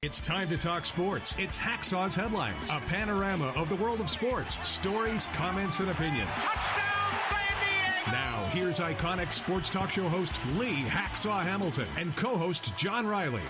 It's time to talk sports. It's Hacksaw's Headlines, a panorama of the world of sports, stories, comments, and opinions. Now, here's iconic sports talk show host Lee Hacksaw Hamilton and co-host John Riley.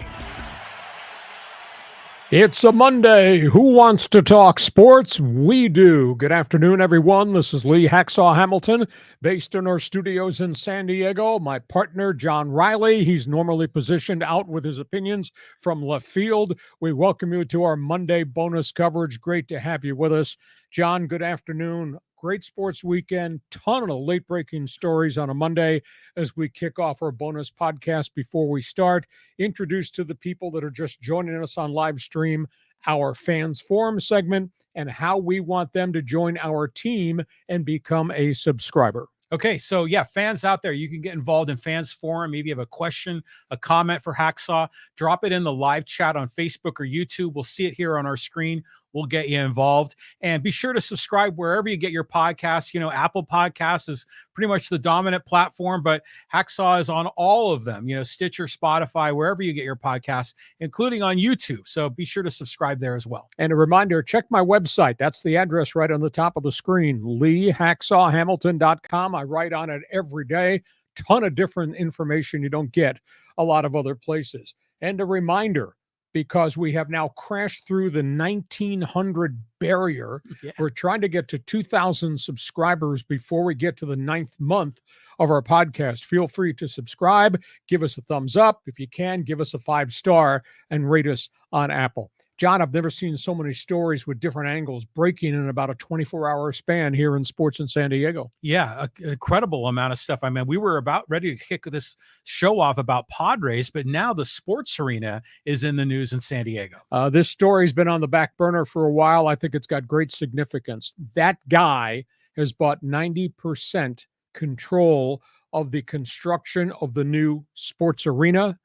It's a Monday. Who wants to talk sports? We do. Good afternoon, everyone. This is Lee Hacksaw Hamilton, based in our studios in San Diego. My partner, John Riley, he's normally positioned out with his opinions from left field. We welcome you to our Monday bonus coverage. Great to have you with us. John, good afternoon. Great sports weekend, ton of late-breaking stories on a Monday as we kick off our bonus podcast. Before we start, introduce to the people that are just joining us on live stream our Fans Forum segment and how we want them to join our team and become a subscriber. Okay, so yeah, fans out there, you can get involved in Fans Forum. Maybe you have a question, a comment for Hacksaw, drop it in the live chat on Facebook or YouTube. We'll see it here on our screen. We'll get you involved. And be sure to subscribe wherever you get your podcasts. You know, Apple Podcasts is pretty much the dominant platform, but Hacksaw is on all of them, you know, Stitcher, Spotify, wherever you get your podcasts, including on YouTube. So be sure to subscribe there as well. And a reminder, check my website. That's the address right on the top of the screen, LeeHacksawHamilton.com. I write on it every day. Ton of different information you don't get a lot of other places. And a reminder, because we have now crashed through the 1,900 barrier. Yeah. We're trying to get to 2,000 subscribers before we get to the 9th month of our podcast. Feel free to subscribe, give us a thumbs up. If you can, give us a 5-star and rate us on Apple. John, I've never seen so many stories with different angles breaking in about a 24-hour span here in sports in San Diego. Yeah, an incredible amount of stuff. I mean, we were about ready to kick this show off about Padres, but now the sports arena is in the news in San Diego. This story's been on the back burner for a while. I think it's got great significance. That guy has bought 90% control of the construction of the new sports arena,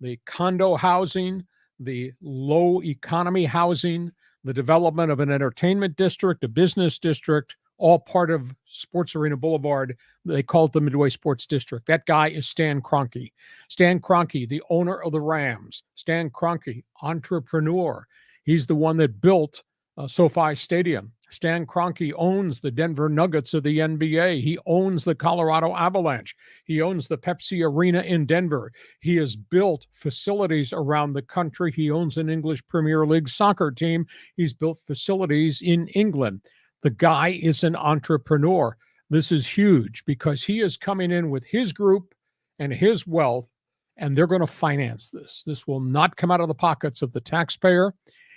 the condo housing, the low economy housing, the development of an entertainment district, a business district, all part of Sports Arena Boulevard. They call it the Midway Sports District. That guy is Stan Kroenke. Stan Kroenke, the owner of the Rams. Stan Kroenke, entrepreneur. He's the one that built SoFi Stadium. Stan Kroenke owns the Denver Nuggets of the NBA. He owns the Colorado Avalanche. He owns the Pepsi Arena in Denver. He has built facilities around the country. He owns an English Premier League soccer team. He's built facilities in England. The guy is an entrepreneur. This is huge because he is coming in with his group and his wealth, and they're going to finance this. This will not come out of the pockets of the taxpayer.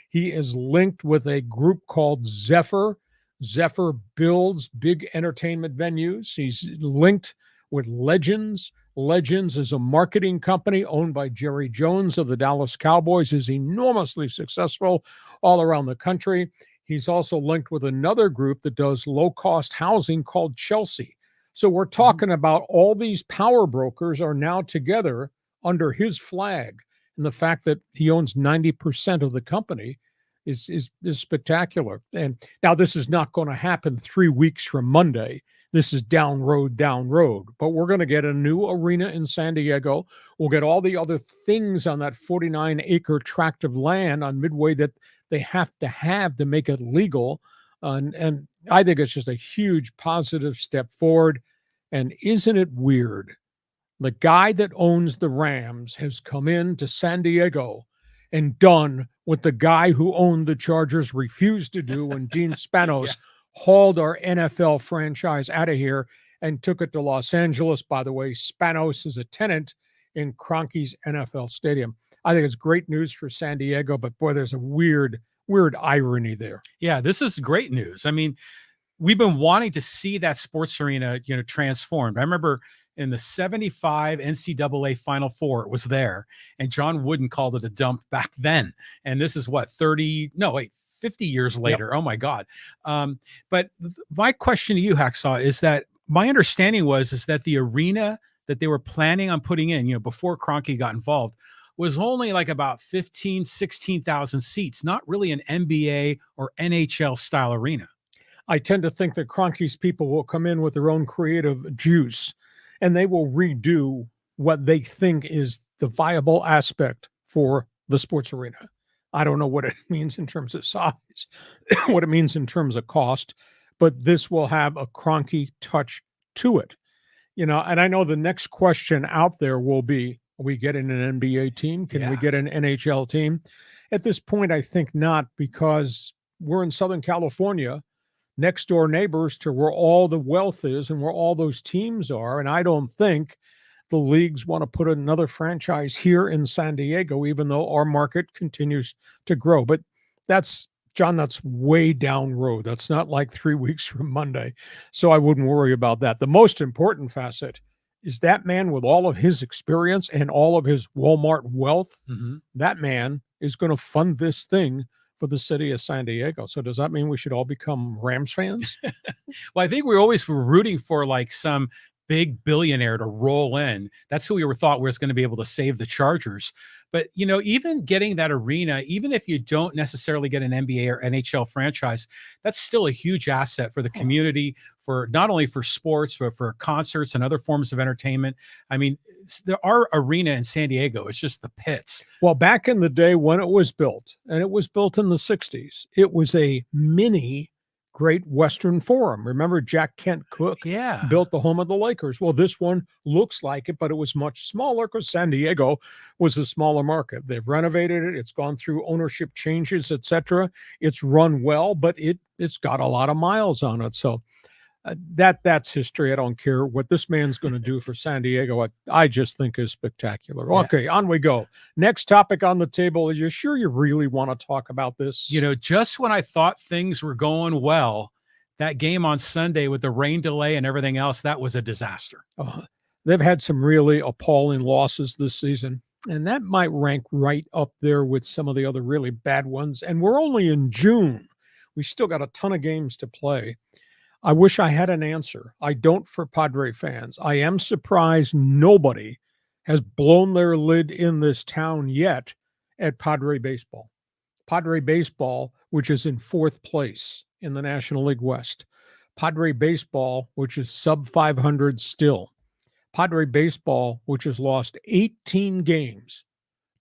He is linked with a group called Zephyr. Zephyr builds big entertainment venues. He's linked with Legends. Legends is a marketing company owned by Jerry Jones of the Dallas Cowboys. Is enormously successful all around the country. He's also linked with another group that does low-cost housing called Chelsea. So we're talking about all these power brokers are now together under his flag. And the fact that he owns 90% of the company is spectacular. And now this is not going to happen 3 weeks from Monday. This is down road. But we're going to get a new arena in San Diego. We'll get all the other things on that 49-acre tract of land on Midway that they have to make it legal. And I think it's just a huge positive step forward. And isn't it weird? The guy that owns the Rams has come in to San Diego and done what the guy who owned the Chargers refused to do when Gene Spanos hauled our NFL franchise out of here and took it to Los Angeles. By the way, Spanos is a tenant in Kroenke's NFL stadium. I think it's great news for San Diego, but boy, there's a weird irony there. Yeah, this is great news. I mean, we've been wanting to see that sports arena, you know, transformed. I remember in the 75 NCAA Final Four, it was there, and John Wooden called it a dump back then. And this is what, 50 years later. Yep. Oh my God. But my question to you, Hacksaw, is that my understanding is that the arena that they were planning on putting in, you know, before Kroenke got involved, was only like about 15, 16,000 seats, not really an NBA or NHL style arena. I tend to think that Kroenke's people will come in with their own creative juice, and they will redo what they think is the viable aspect for the sports arena. I don't know what it means in terms of size, what it means in terms of cost, but this will have a Kroenke touch to it. And I know the next question out there will be, are we getting an NBA team? Can we get an NHL team? At this point, I think not, because we're in Southern California, next door neighbors to where all the wealth is and where all those teams are. And I don't think the leagues want to put another franchise here in San Diego, even though our market continues to grow. But that's, John, that's way down road. That's not like 3 weeks from Monday. So I wouldn't worry about that. The most important facet is that man, with all of his experience and all of his Walmart wealth, that man is going to fund this thing for the city of San Diego. So does that mean we should all become Rams fans? Well, I think we always were rooting for like some big billionaire to roll in. That's who we thought was going to be able to save the Chargers. But, even getting that arena, even if you don't necessarily get an NBA or NHL franchise, that's still a huge asset for the community, for not only for sports, but for concerts and other forms of entertainment. I mean, our arena in San Diego is just the pits. Well, back in the day when it was built, and it was built in the 60s, it was a mini Great Western Forum. Remember Jack Kent Cooke built the home of the Lakers? Well, this one looks like it, but it was much smaller because San Diego was a smaller market. They've renovated it. It's gone through ownership changes, etc. It's run well, but it's got a lot of miles on it. So that's history. I don't care what this man's going to do for San Diego. I just think is spectacular. Okay, on we go. Next topic on the table. Are you sure you really want to talk about this? Just when I thought things were going well, that game on Sunday with the rain delay and everything else, that was a disaster. They've had some really appalling losses this season, and that might rank right up there with some of the other really bad ones. And we're only in June. We still got a ton of games to play. I wish I had an answer. I don't for Padre fans. I am surprised nobody has blown their lid in this town yet at Padre baseball. Padre baseball, which is in 4th place in the National League West. Padre baseball, which is sub 500 still. Padre baseball, which has lost 18 games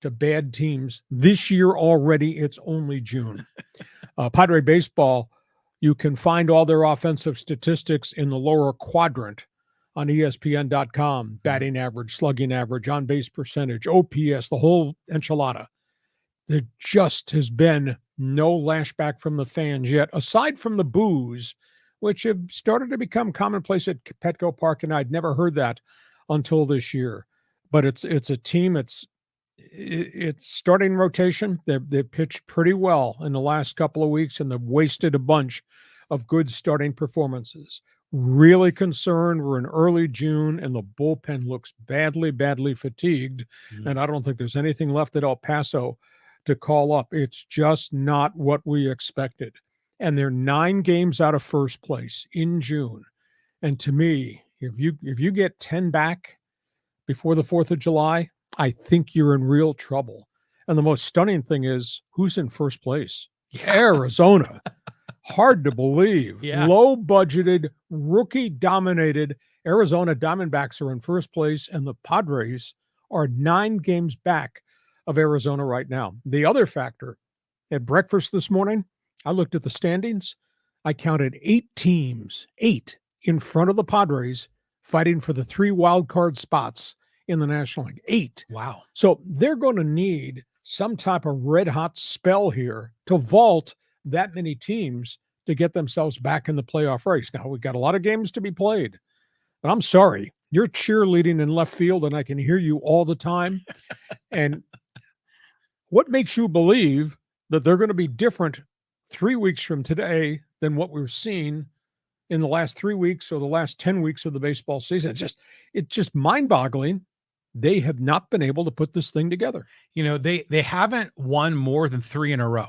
to bad teams this year already. It's only June. Padre baseball, you can find all their offensive statistics in the lower quadrant on ESPN.com. Batting average, slugging average, on-base percentage, OPS, the whole enchilada. There just has been no lashback from the fans yet, aside from the boos, which have started to become commonplace at Petco Park, and I'd never heard that until this year. But it's a team, it's starting rotation. They've pitched pretty well in the last couple of weeks, and they've wasted a bunch of good starting performances. Really concerned. We're in early June, and the bullpen looks badly fatigued. And I don't think there's anything left at El Paso to call up. It's just not what we expected. And they're 9 games out of first place in June. And to me, if you get 10 back before the 4th of July, I think you're in real trouble. And the most stunning thing is, who's in first place? Arizona. Hard to believe. Low budgeted, rookie dominated Arizona Diamondbacks are in first place, and the Padres are 9 games back of Arizona right now. The other factor, at breakfast this morning, I looked at the standings. I counted 8 teams, 8 in front of the Padres, fighting for the 3 wild card spots in the National League. 8. Wow. So they're going to need some type of red hot spell here to vault that many teams to get themselves back in the playoff race. Now, we've got a lot of games to be played, but I'm sorry, you're cheerleading in left field, and I can hear you all the time. And what makes you believe that they're going to be different 3 weeks from today than what we're seeing in the last 3 weeks or the last 10 weeks of the baseball season? It's just mind-boggling. They have not been able to put this thing together. They haven't won more than 3 in a row.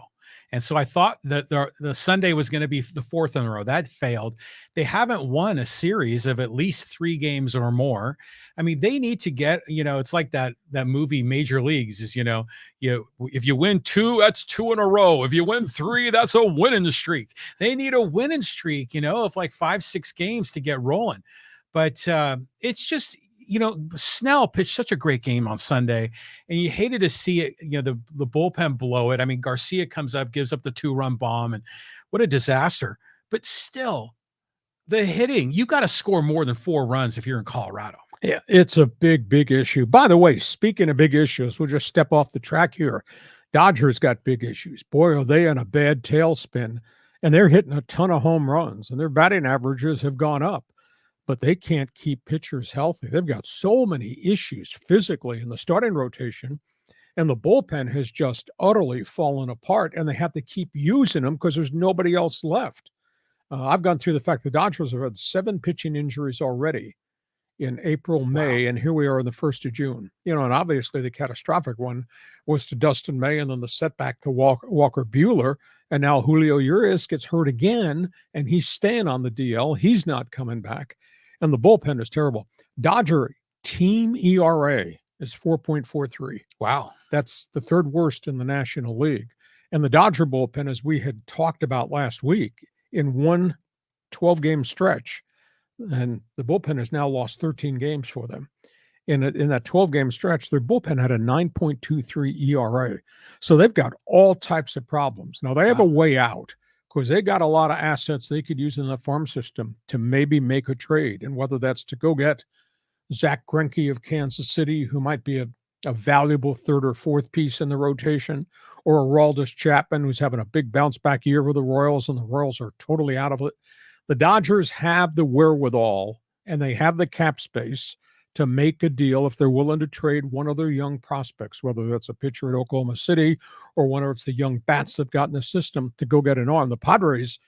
And so I thought that the Sunday was going to be the 4th in a row. That failed. They haven't won a series of at least 3 games or more. I mean, they need to get, it's like that movie Major Leagues is, if you win 2, that's 2 in a row. If you win 3, that's a winning streak. They need a winning streak, of like 5-6 games to get rolling. But it's just, Snell pitched such a great game on Sunday, and you hated to see it, the bullpen blow it. I mean, Garcia comes up, gives up the 2-run bomb, and what a disaster. But still, the hitting, you got to score more than 4 runs if you're in Colorado. Yeah, it's a big, big issue. By the way, speaking of big issues, we'll just step off the track here. Dodgers got big issues. Boy, are they in a bad tailspin, and they're hitting a ton of home runs, and their batting averages have gone up, but they can't keep pitchers healthy. They've got so many issues physically in the starting rotation, and the bullpen has just utterly fallen apart, and they have to keep using them because there's nobody else left. I've gone through the fact the Dodgers have had 7 pitching injuries already in April, May, and here we are in the 1st of June. And obviously the catastrophic one was to Dustin May, and then the setback to Walker Buehler, and now Julio Urias gets hurt again, and he's staying on the DL. He's not coming back, and the bullpen is terrible. Dodger team ERA is 4.43. Wow. That's the 3rd worst in the National League. And the Dodger bullpen, as we had talked about last week, in one 12-game stretch, and the bullpen has now lost 13 games for them. In that 12-game stretch, their bullpen had a 9.23 ERA. So they've got all types of problems. Now, they have a way out because they got a lot of assets they could use in the farm system to maybe make a trade, and whether that's to go get Zach Kroenke of Kansas City, who might be a valuable 3rd or 4th piece in the rotation, or Aroldis Chapman, who's having a big bounce-back year with the Royals, and the Royals are totally out of it. The Dodgers have the wherewithal, and they have the cap space to make a deal if they're willing to trade one of their young prospects, whether that's a pitcher at Oklahoma City or whether it's the young bats they've got in the system to go get an arm. The Padres,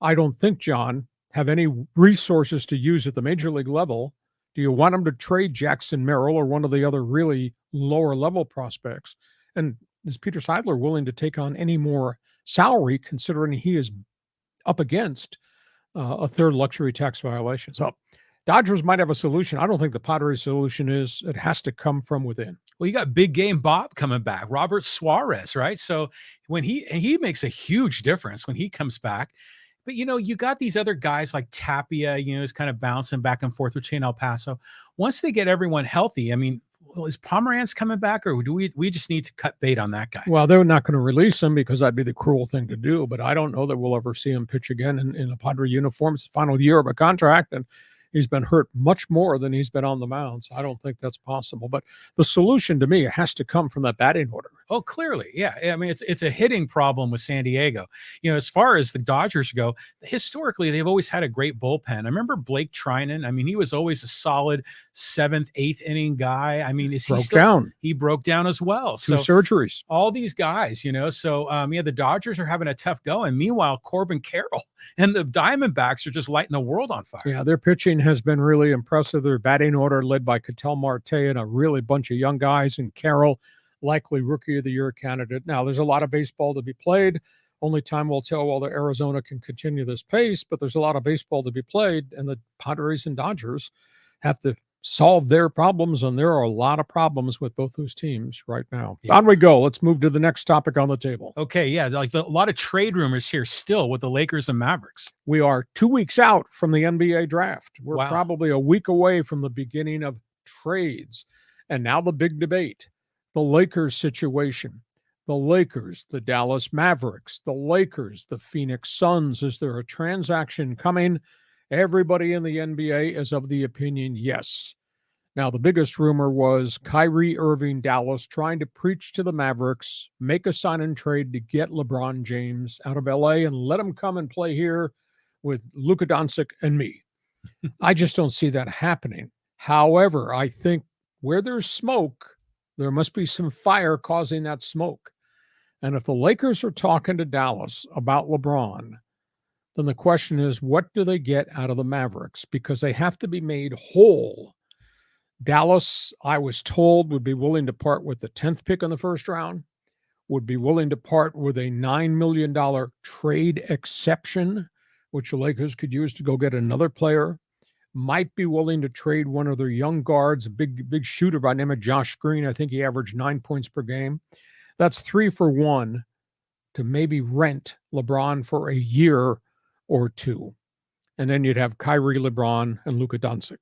I don't think, John, have any resources to use at the major league level. Do you want them to trade Jackson Merrill or one of the other really lower-level prospects? And is Peter Seidler willing to take on any more salary, considering he is up against a 3rd luxury tax violation? So Dodgers might have a solution. I don't think the Padres solution is it has to come from within. Well, you got big game Bob coming back, Robert Suarez, right? So when he makes a huge difference when he comes back. But, you got these other guys like Tapia, is kind of bouncing back and forth between El Paso. Once they get everyone healthy, I mean, is Pomeranz coming back, or do we just need to cut bait on that guy? Well, they're not going to release him because that'd be the cruel thing to do, but I don't know that we'll ever see him pitch again in a Padre uniform. It's the final year of a contract, and he's been hurt much more than he's been on the mound. So I don't think that's possible. But the solution to me has to come from that batting order. Oh, clearly. Yeah. I mean, it's a hitting problem with San Diego. As far as the Dodgers go, historically, they've always had a great bullpen. I remember Blake Trinan. I mean, he was always a solid 7th, 8th inning guy. I mean, he broke down as well. 2 surgeries. All these guys, so the Dodgers are having a tough go. And meanwhile, Corbin Carroll and the Diamondbacks are just lighting the world on fire. Yeah, their pitching has been really impressive. Their batting order led by Ketel Marte and a really bunch of young guys, and Carroll, likely Rookie of the Year candidate. Now, there's a lot of baseball to be played. Only time will tell whether Arizona can continue this pace, but there's a lot of baseball to be played, and the Padres and Dodgers have to solve their problems, and there are a lot of problems with both those teams right now. Yeah. On we go. Let's move to the next topic on the table. Okay, yeah, a lot of trade rumors here still with the Lakers and Mavericks. We are 2 weeks out from the NBA draft. We're probably a week away from the beginning of trades, and now the big debate. The Lakers situation, the Lakers, the Dallas Mavericks, the Lakers, the Phoenix Suns. Is there a transaction coming? Everybody in the NBA is of the opinion, yes. Now, the biggest rumor was Kyrie Irving, Dallas, trying to preach to the Mavericks, make a sign and trade to get LeBron James out of LA and let him come and play here with Luka Doncic and me. I just don't see that happening. However, I think where there's smoke, there must be some fire causing that smoke. And if the Lakers are talking to Dallas about LeBron, then the question is, what do they get out of the Mavericks? Because they have to be made whole. Dallas, I was told, would be willing to part with the 10th pick in the first round, would be willing to part with a $9 million trade exception, which the Lakers could use to go get another player, might be willing to trade one of their young guards, a big shooter by the name of Josh Green. I think he averaged 9 points per game. That's 3 for 1 to maybe rent LeBron for a year or 2. And then you'd have Kyrie, LeBron, and Luka Doncic.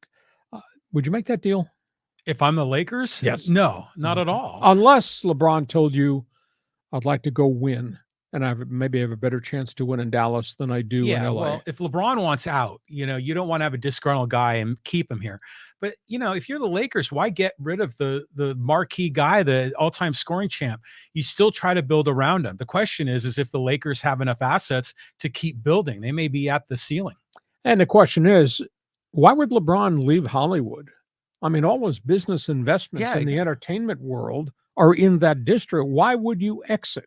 Would you make that deal? If I'm the Lakers? Yes. No, not at all. Unless LeBron told you, I'd like to go win, and maybe have a better chance to win in Dallas than I do in LA. Well, if LeBron wants out, you don't want to have a disgruntled guy and keep him here. But, if you're the Lakers, why get rid of the marquee guy, the all-time scoring champ? You still try to build around him. The question is if the Lakers have enough assets to keep building. They may be at the ceiling. And the question is, why would LeBron leave Hollywood? I mean, all those business investments in the entertainment world are in that district. Why would you exit?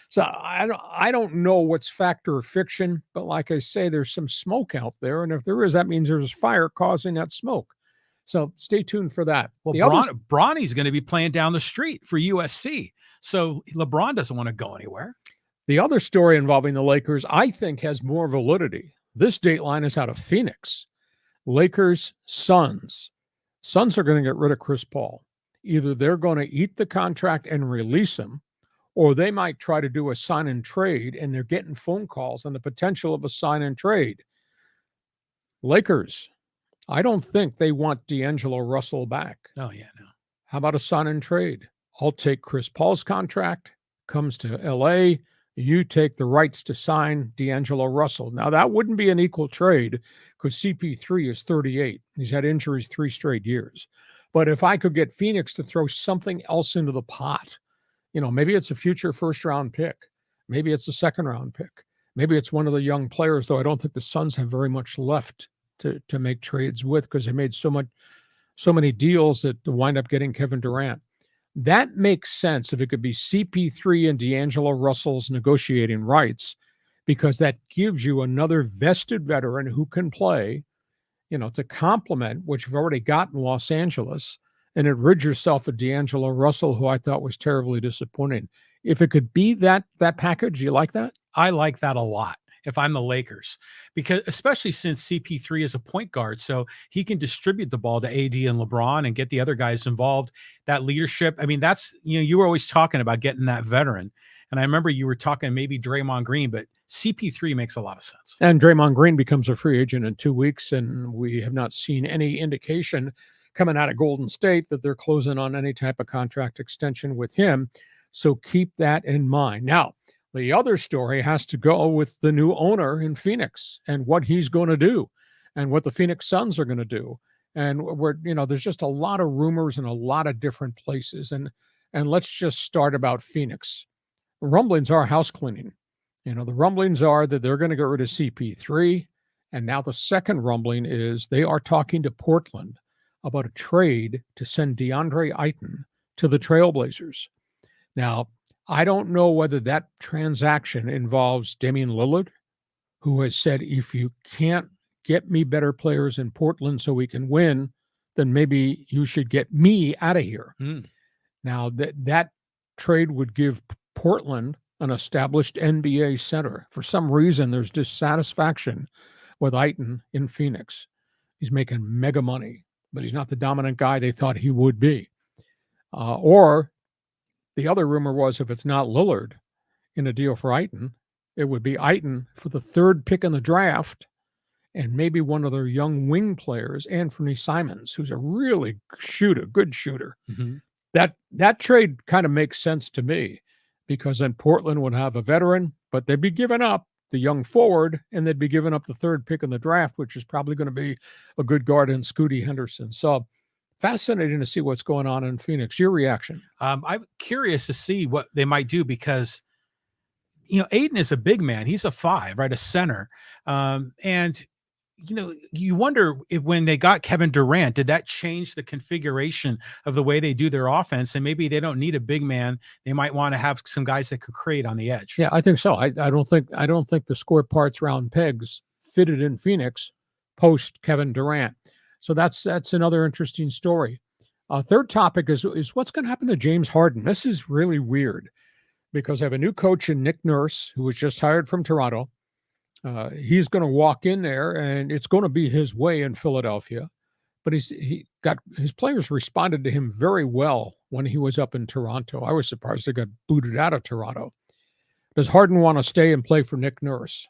So I don't know what's fact or fiction, but like I say, there's some smoke out there. And if there is, that means there's fire causing that smoke. So stay tuned for that. Well, Bronny's going to be playing down the street for USC. So LeBron doesn't want to go anywhere. The other story involving the Lakers, I think, has more validity. This dateline is out of Phoenix. Lakers, Suns. Suns are going to get rid of Chris Paul. Either they're going to eat the contract and release him, or they might try to do a sign and trade, and they're getting phone calls on the potential of a sign and trade. Lakers, I don't think they want D'Angelo Russell back. Oh, yeah, no. How about a sign and trade? I'll take Chris Paul's contract, comes to LA. You take the rights to sign D'Angelo Russell. Now, that wouldn't be an equal trade because CP3 is 38. He's had injuries 3 straight years. But if I could get Phoenix to throw something else into the pot, maybe it's a future first-round pick. Maybe it's a second-round pick. Maybe it's one of the young players, though I don't think the Suns have very much left to make trades with because they made so many deals that to wind up getting Kevin Durant. That makes sense if it could be CP3 and D'Angelo Russell's negotiating rights, because that gives you another vested veteran who can play, to complement what you've already got in Los Angeles, and it rid yourself of D'Angelo Russell, who I thought was terribly disappointing. If it could be that package, you like that? I like that a lot if I'm the Lakers, because especially since CP3 is a point guard, so he can distribute the ball to AD and LeBron and get the other guys involved. That leadership, I mean, that's, you were always talking about getting that veteran. And I remember you were talking maybe Draymond Green, but CP3 makes a lot of sense. And Draymond Green becomes a free agent in 2 weeks, and we have not seen any indication coming out of Golden State that they're closing on any type of contract extension with him. So keep that in mind. Now, the other story has to go with the new owner in Phoenix and what he's going to do and what the Phoenix Suns are going to do. And there's just a lot of rumors in a lot of different places. And let's just start about Phoenix. The rumblings are house cleaning. The rumblings are that they're going to get rid of CP3. And now the second rumbling is they are talking to Portland about a trade to send DeAndre Ayton to the Trailblazers. Now, I don't know whether that transaction involves Damian Lillard, who has said, if you can't get me better players in Portland so we can win, then maybe you should get me out of here. Now, that trade would give Portland an established NBA center. For some reason, there's dissatisfaction with Ayton in Phoenix. He's making mega money, but he's not the dominant guy they thought he would be. Or the other rumor was if it's not Lillard in a deal for Ayton, it would be Ayton for the 3rd pick in the draft and maybe one of their young wing players, Anthony Simons, who's a really good shooter. Mm-hmm. That trade kind of makes sense to me because then Portland would have a veteran, but they'd be giving up the young forward and they'd be giving up the 3rd pick in the draft, which is probably going to be a good guard in Scooty Henderson. So fascinating to see what's going on in Phoenix. Your reaction? I'm curious to see what they might do because, Ayton is a big man. He's a 5, right? A center. And, you wonder if when they got Kevin Durant, did that change the configuration of the way they do their offense? And maybe they don't need a big man. They might want to have some guys that could create on the edge. Yeah, I think so. I don't think the square parts round pegs fitted in Phoenix post Kevin Durant. So that's another interesting story. Third topic is what's going to happen to James Harden. This is really weird because I have a new coach in Nick Nurse who was just hired from Toronto. He's going to walk in there and it's going to be his way in Philadelphia. But his players responded to him very well when he was up in Toronto. I was surprised they got booted out of Toronto. Does Harden want to stay and play for Nick Nurse?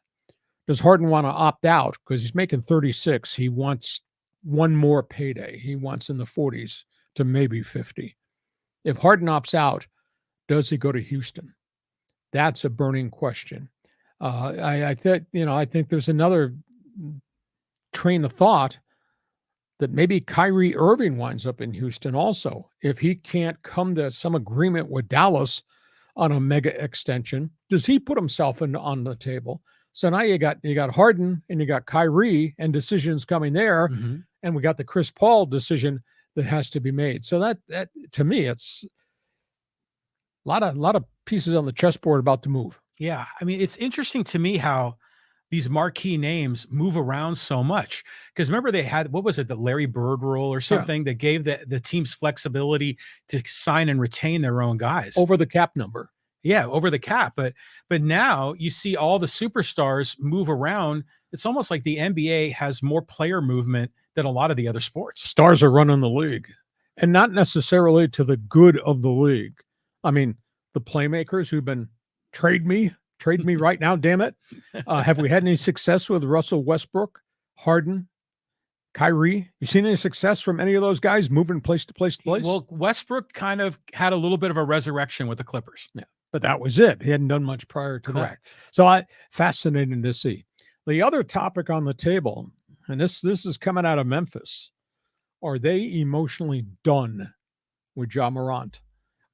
Does Harden want to opt out because he's making 36? He wants one more payday. He wants in the 40s, to maybe 50. If Harden opts out, does he go to Houston? That's a burning question. I think there's another train of thought that maybe Kyrie Irving winds up in Houston also. If he can't come to some agreement with Dallas on a mega extension, does he put himself on the table? So now you got Harden and you got Kyrie and decisions coming there, and we got the Chris Paul decision that has to be made. So that to me, it's a lot of pieces on the chessboard about to move. Yeah, I mean, it's interesting to me how these marquee names move around so much. Because remember, they had, what was it, the Larry Bird rule or something that gave the teams flexibility to sign and retain their own guys over the cap number. Yeah, over the cap. But now you see all the superstars move around. It's almost like the NBA has more player movement than a lot of the other sports. Stars are running the league, and not necessarily to the good of the league. I mean, the playmakers who've been trade me right now, damn it. Have we had any success with Russell Westbrook, Harden, Kyrie? You seen any success from any of those guys moving place to place to place? Well, Westbrook kind of had a little bit of a resurrection with the Clippers. Yeah, but that was it. He hadn't done much prior to Correct. that. So fascinating to see. The other topic on the table, and this is coming out of Memphis, are they emotionally done with Ja Morant?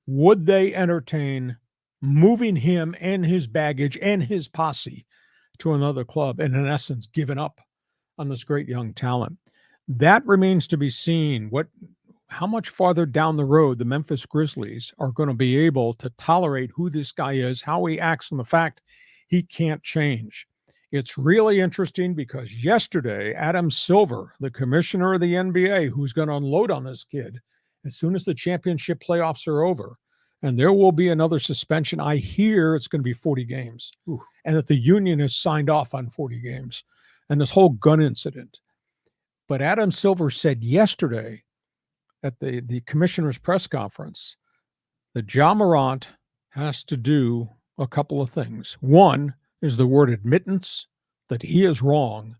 Would they entertain moving him and his baggage and his posse to another club, and in essence, giving up on this great young talent? That remains to be seen. How much farther down the road the Memphis Grizzlies are going to be able to tolerate who this guy is, how he acts, and the fact he can't change. It's really interesting because yesterday, Adam Silver, the commissioner of the NBA, who's going to unload on this kid as soon as the championship playoffs are over, and there will be another suspension. I hear it's going to be 40 games. Ooh. And that the union has signed off on 40 games and this whole gun incident. But Adam Silver said yesterday at the commissioner's press conference that Ja Morant has to do a couple of things. One is the word admittance that he is wrong,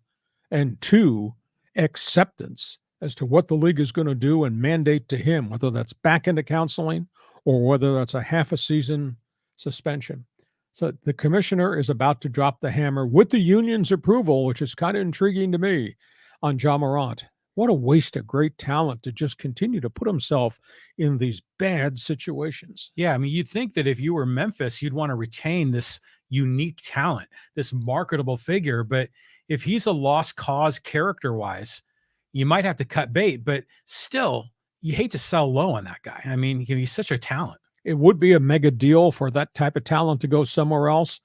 and two, acceptance as to what the league is going to do and mandate to him, whether that's back into counseling or whether that's a half a season suspension. So the commissioner is about to drop the hammer with the union's approval, which is kind of intriguing to me, on Ja Morant. What a waste of great talent to just continue to put himself in these bad situations. Yeah, I mean, you'd think that if you were Memphis, you'd want to retain this unique talent, this marketable figure. But if he's a lost cause character-wise, you might have to cut bait. But still, you hate to sell low on that guy. I mean, he's such a talent. It would be a mega deal for that type of talent to go somewhere else.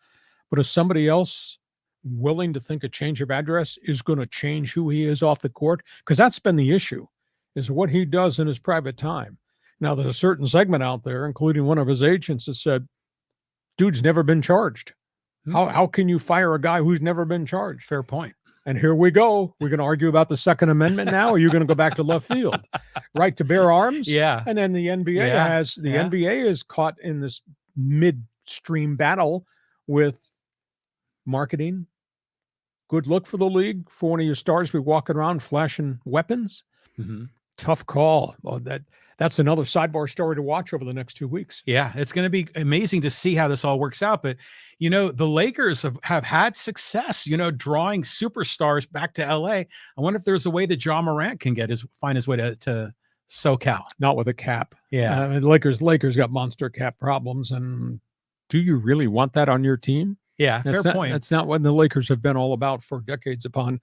But if somebody else willing to think a change of address is going to change who he is off the court, because that's been the issue, is what he does in his private time. Now, there's a certain segment out there, including one of his agents, that said, dude's never been charged. How can you fire a guy who's never been charged? Fair point. And here we go. We're going to argue about the Second Amendment now, or you're going to go back to left field? Right to bear arms? Yeah. And then the NBA NBA is caught in this midstream battle with marketing. Good look for the league for one of your stars be walking around flashing weapons. Tough call. Well, that's another sidebar story to watch over the next 2 weeks. Yeah, it's going to be amazing to see how this all works out. But, the Lakers have had success, drawing superstars back to LA. I wonder if there's a way that Ja Morant can find his way to SoCal. Not with a cap. Yeah. Lakers got monster cap problems. And do you really want that on your team? Yeah, fair point. That's not what the Lakers have been all about for decades upon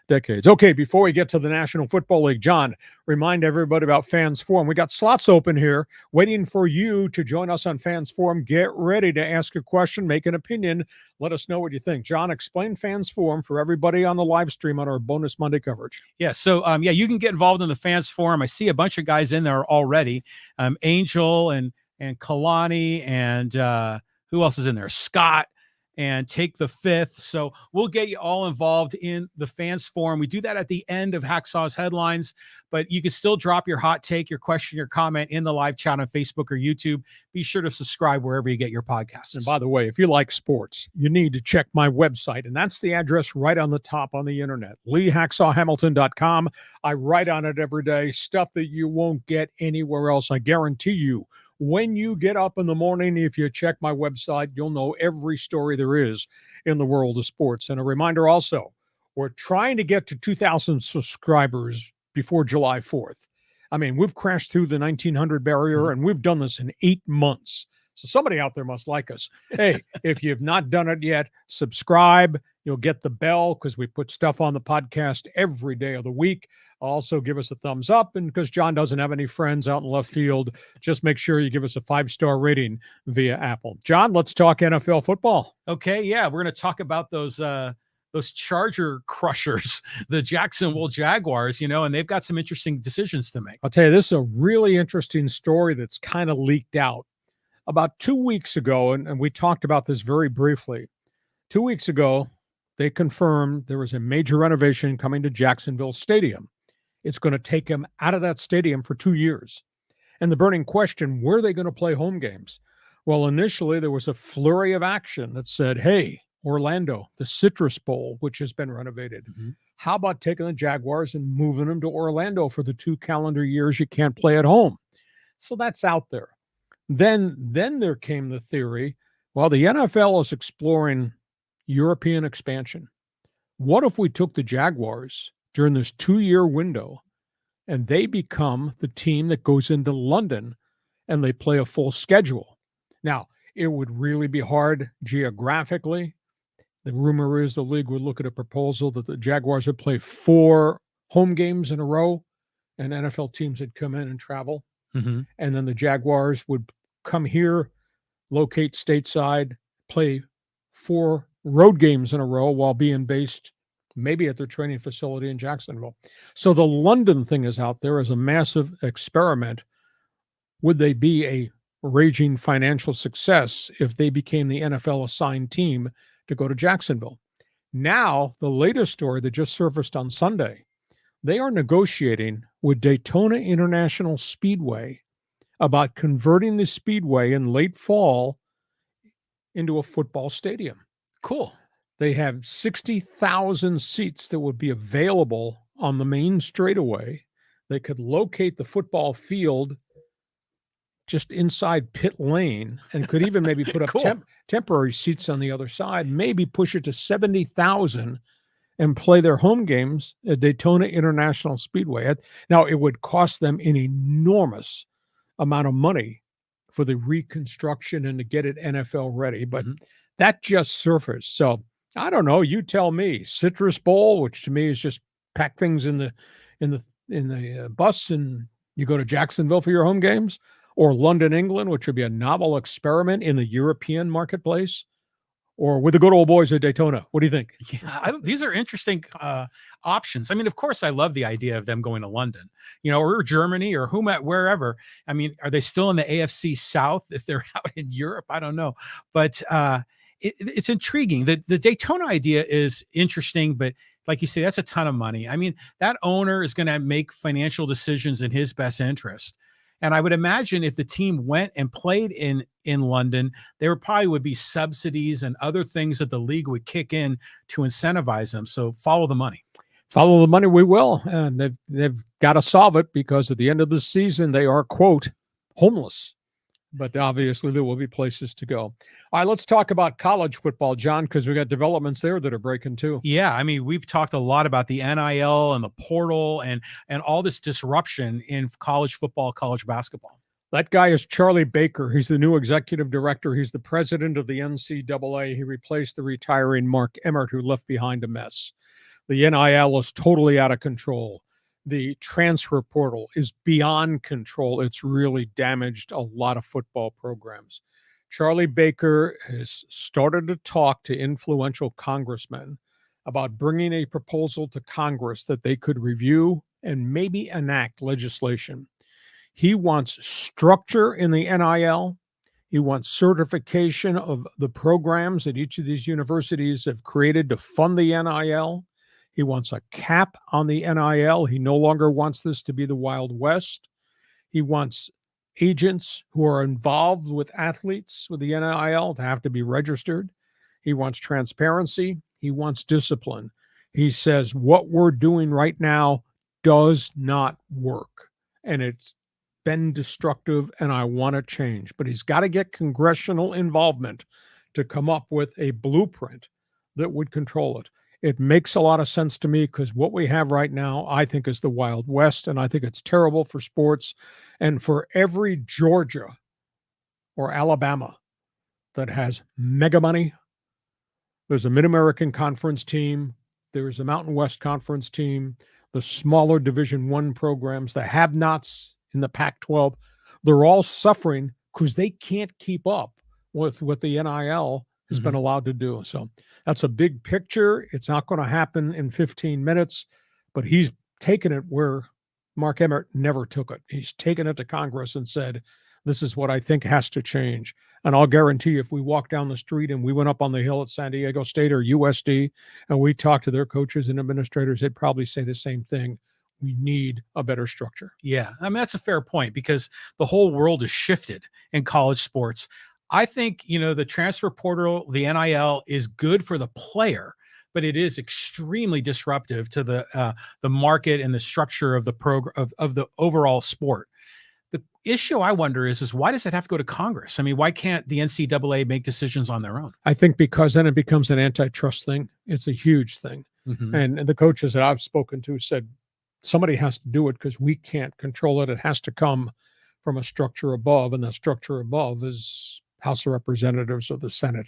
decades. Okay, before we get to the National Football League, John, remind everybody about Fans Forum. We got slots open here waiting for you to join us on Fans Forum. Get ready to ask a question, make an opinion. Let us know what you think. John, explain Fans Forum for everybody on the live stream on our bonus Monday coverage. Yeah, so you can get involved in the Fans Forum. I see a bunch of guys in there already. Angel and Kalani and who else is in there? Scott. and take the 5th. So we'll get you all involved in the fans forum. We do that at the end of Hacksaw's headlines, but you can still drop your hot take, your question, your comment in the live chat on Facebook or YouTube. Be sure to subscribe wherever you get your podcasts. And by the way, if you like sports, you need to check my website, and that's the address right on the top on the internet, LeeHacksawHamilton.com. I write on it every day, stuff that you won't get anywhere else. I guarantee you, when you get up in the morning, if you check my website, you'll know every story there is in the world of sports. And a reminder also, we're trying to get to 2,000 subscribers before July 4th. I mean, we've crashed through the 1,900 barrier, and we've done this in 8 months. So somebody out there must like us. Hey, if you've not done it yet, subscribe. You'll get the bell because we put stuff on the podcast every day of the week. Also, give us a thumbs up. And because John doesn't have any friends out in left field, just make sure you give us a 5-star rating via Apple. John, let's talk NFL football. Okay, yeah, we're going to talk about those Charger crushers, the Jacksonville Jaguars, and they've got some interesting decisions to make. I'll tell you, this is a really interesting story that's kind of leaked out. About 2 weeks ago, and we talked about this very briefly, 2 weeks ago, they confirmed there was a major renovation coming to Jacksonville Stadium. It's going to take them out of that stadium for 2 years. And the burning question, where are they going to play home games? Well, initially, there was a flurry of action that said, hey, Orlando, the Citrus Bowl, which has been renovated. How about taking the Jaguars and moving them to Orlando for the 2 calendar years you can't play at home? So that's out there. Then there came the theory, well, the NFL is exploring European expansion. What if we took the Jaguars during this 2-year window and they become the team that goes into London and they play a full schedule? Now, it would really be hard geographically. The rumor is the league would look at a proposal that the Jaguars would play 4 home games in a row and NFL teams would come in and travel. And then the Jaguars would come here, locate stateside, play 4 road games in a row while being based maybe at their training facility in Jacksonville. So the London thing is out there as a massive experiment. Would they be a raging financial success if they became the NFL assigned team to go to Jacksonville? Now, the latest story that just surfaced on Sunday, they are negotiating with Daytona International Speedway about converting the speedway in late fall into a football stadium. Cool. They have 60,000 seats that would be available on the main straightaway. They could locate the football field just inside pit lane and could even maybe put up Cool. temporary seats on the other side, maybe push it to 70,000 and play their home games at Daytona International Speedway. Now, it would cost them an enormous amount of money for the reconstruction and to get it NFL ready, but that just surfaced. So I don't know. You tell me. Citrus Bowl, which to me is just pack things in the bus and you go to Jacksonville for your home games, or London, England, which would be a novel experiment in the European marketplace, or with the good old boys at Daytona. What do you think? Yeah, these are interesting options. I mean, of course, I love the idea of them going to London, or Germany or wherever. I mean, are they still in the AFC South if they're out in Europe? I don't know. But it's intriguing. The Daytona idea is interesting, but like you say, that's a ton of money. I mean, that owner is going to make financial decisions in his best interest. And I would imagine if the team went and played in London, there probably would be subsidies and other things that the league would kick in to incentivize them. So follow the money. Follow the money, we will. And they've got to solve it because at the end of the season, they are, quote, homeless. But obviously there will be places to go. All right, let's talk about college football, John, because we got developments there that are breaking too. Yeah, I mean, we've talked a lot about the NIL and the portal and all this disruption in college football, college basketball. That guy is Charlie Baker. He's the new executive director. He's the president of the NCAA. He replaced the retiring Mark Emmert, who left behind a mess. The NIL is totally out of control. The transfer portal is beyond control. It's really damaged a lot of football programs. Charlie Baker has started to talk to influential congressmen about bringing a proposal to Congress that they could review and maybe enact legislation. He wants structure in the NIL. He wants certification of the programs that each of these universities have created to fund the NIL. He wants a cap on the NIL. He no longer wants this to be the Wild West. He wants agents who are involved with athletes with the NIL to have to be registered. He wants transparency. He wants discipline. He says what we're doing right now does not work, and it's been destructive, and I want to change. But he's got to get congressional involvement to come up with a blueprint that would control it. It makes a lot of sense to me because what we have right now, I think, is the Wild West, and I think it's terrible for sports. And for every Georgia or Alabama that has mega money, there's a Mid-American Conference team, there's a Mountain West Conference team, the smaller Division I programs, the have-nots in the Pac-12, they're all suffering because they can't keep up with what the NIL has been allowed to do. So that's a big picture. It's not going to happen in 15 minutes, but he's taken it where Mark Emmert never took it. He's taken it to Congress and said, this is what I think has to change. And I'll guarantee you, if we walk down the street and we went up on the hill at San Diego State or USD and we talked to their coaches and administrators, they'd probably say the same thing. We need a better structure. Yeah, I mean, that's a fair point because the whole world has shifted in college sports. I think, the transfer portal, the NIL, is good for the player, but it is extremely disruptive to the market and the structure of the program of the overall sport. The issue I wonder is why does it have to go to Congress? I mean, why can't the NCAA make decisions on their own? I think because then it becomes an antitrust thing. It's a huge thing. And the coaches that I've spoken to said somebody has to do it because we can't control it. It has to come from a structure above, and the structure above is House of Representatives or the Senate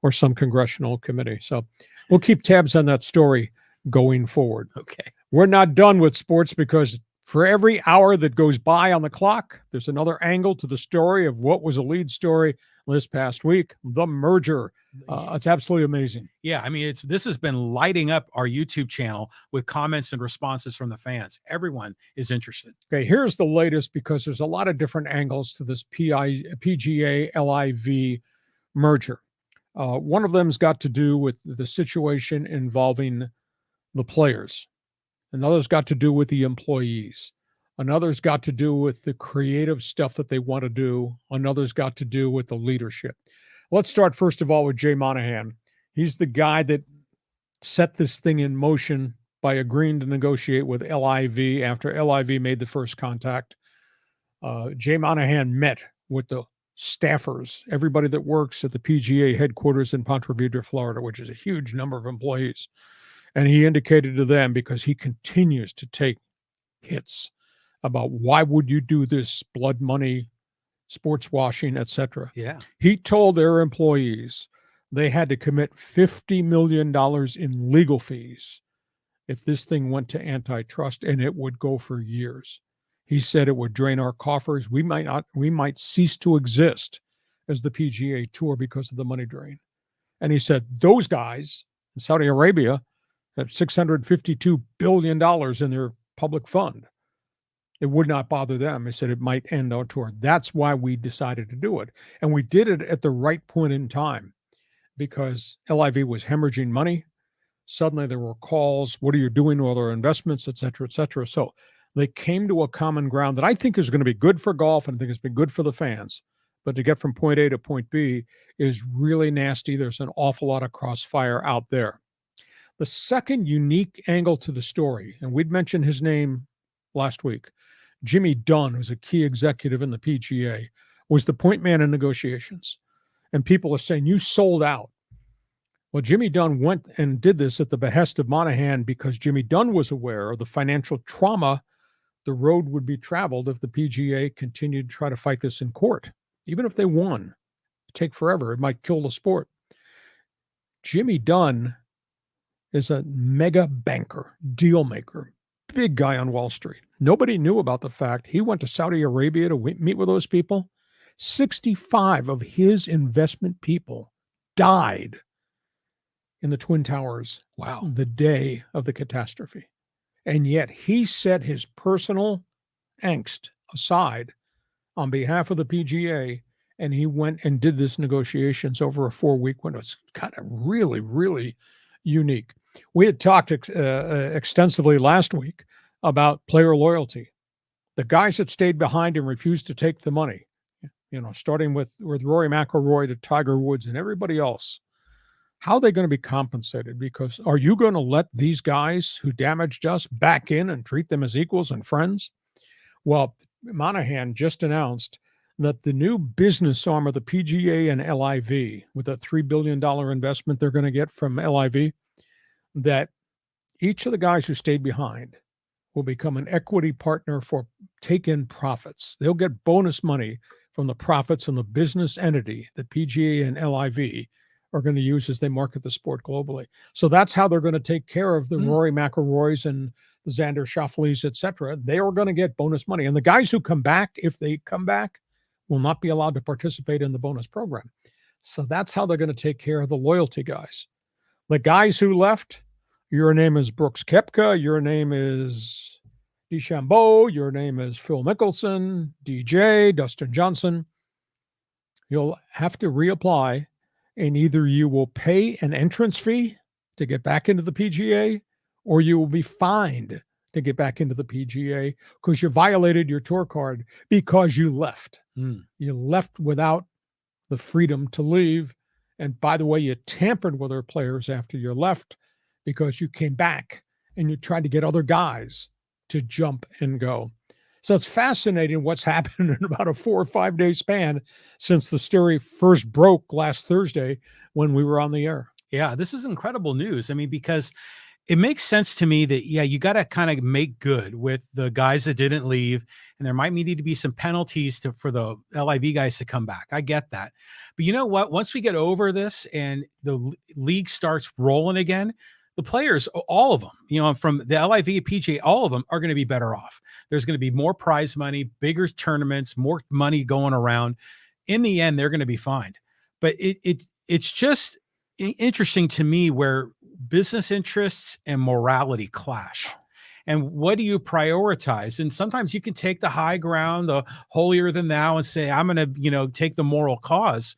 or some congressional committee. So we'll keep tabs on that story going forward. Okay. We're not done with sports because for every hour that goes by on the clock, there's another angle to the story of what was a lead story this past week, the merger. It's absolutely amazing. Yeah, I mean, this has been lighting up our YouTube channel with comments and responses from the fans. Everyone is interested. Okay, here's the latest because there's a lot of different angles to this PGA-LIV merger. One of them's got to do with the situation involving the players. Another's got to do with the employees. Another's got to do with the creative stuff that they want to do. Another's got to do with the leadership. Let's start, first of all, with Jay Monahan. He's the guy that set this thing in motion by agreeing to negotiate with LIV after LIV made the first contact. Jay Monahan met with the staffers, everybody that works at the PGA headquarters in Ponte Vedra, Florida, which is a huge number of employees. And he indicated to them, because he continues to take hits about why would you do this, blood money, sports washing, etc. Yeah. He told their employees they had to commit $50 million in legal fees if this thing went to antitrust, and it would go for years. He said it would drain our coffers. We might cease to exist as the PGA Tour because of the money drain. And he said those guys in Saudi Arabia have $652 billion in their public fund. It would not bother them. He said it might end our tour. That's why we decided to do it. And we did it at the right point in time because LIV was hemorrhaging money. Suddenly there were calls, what are you doing with our investments, et cetera, et cetera. So they came to a common ground that I think is going to be good for golf, and I think it's been good for the fans. But to get from point A to point B is really nasty. There's an awful lot of crossfire out there. The second unique angle to the story, and we'd mentioned his name last week, Jimmy Dunne, who's a key executive in the PGA, was the point man in negotiations. And people are saying, you sold out. Well, Jimmy Dunne went and did this at the behest of Monahan because Jimmy Dunne was aware of the financial trauma the road would be traveled if the PGA continued to try to fight this in court. Even if they won, it'd take forever. It might kill the sport. Jimmy Dunne is a mega banker, deal maker, big guy on Wall Street. Nobody knew about the fact he went to Saudi Arabia to meet with those people. 65 of his investment people died in the Twin Towers. Wow. The day of the catastrophe. And yet he set his personal angst aside on behalf of the PGA and he went and did this negotiations over a 4-week window. It's kind of really, really unique. We had talked extensively last week about player loyalty. The guys that stayed behind and refused to take the money, starting with Rory McIlroy to Tiger Woods and everybody else. How are they going to be compensated? Because are you going to let these guys who damaged us back in and treat them as equals and friends? Well, Monahan just announced that the new business arm of the PGA and LIV, with a $3 billion investment they're going to get from LIV, that each of the guys who stayed behind will become an equity partner for take-in profits. They'll get bonus money from the profits in the business entity that PGA and LIV are going to use as they market the sport globally. So that's how they're going to take care of the Rory McIlroys and the Xander Schauffele's, et cetera. They are going to get bonus money. And the guys who come back, if they come back, will not be allowed to participate in the bonus program. So that's how they're going to take care of the loyalty guys. The guys who left, your name is Brooks Koepka, your name is DeChambeau, your name is Phil Mickelson, DJ, Dustin Johnson. You'll have to reapply, and either you will pay an entrance fee to get back into the PGA, or you will be fined to get back into the PGA because you violated your tour card because you left. You left without the freedom to leave. And by the way, you tampered with our players after you left because you came back and you tried to get other guys to jump and go. So it's fascinating what's happened in about a 4 or 5 day span since the story first broke last Thursday when we were on the air. Yeah, this is incredible news. I mean, because it makes sense to me that, you got to kind of make good with the guys that didn't leave, and there might need to be some penalties for the LIV guys to come back. I get that. But you know what? Once we get over this and the league starts rolling again, the players, all of them, from the LIV, PGA, all of them are going to be better off. There's going to be more prize money, bigger tournaments, more money going around. In the end, they're going to be fine. But it's just interesting to me where business interests and morality clash. And what do you prioritize? And sometimes you can take the high ground, the holier than thou, and say, I'm going to, take the moral cause.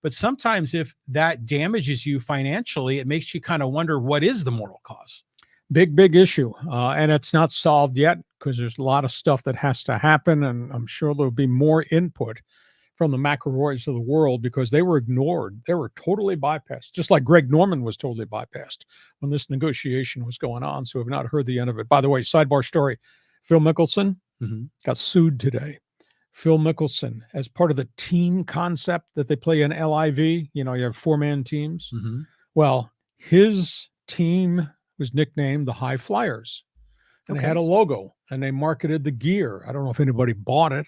But sometimes if that damages you financially, it makes you kind of wonder, what is the moral cause? Big issue. And it's not solved yet because there's a lot of stuff that has to happen. And I'm sure there'll be more input from the McIlroys of the world because they were ignored. They were totally bypassed, just like Greg Norman was totally bypassed when this negotiation was going on. So we've not heard the end of it. By the way, sidebar story, Phil Mickelson got sued today. Phil Mickelson, as part of the team concept that they play in LIV, you have 4-man teams. Well, his team was nicknamed the High Flyers. And they had a logo and they marketed the gear. I don't know if anybody bought it,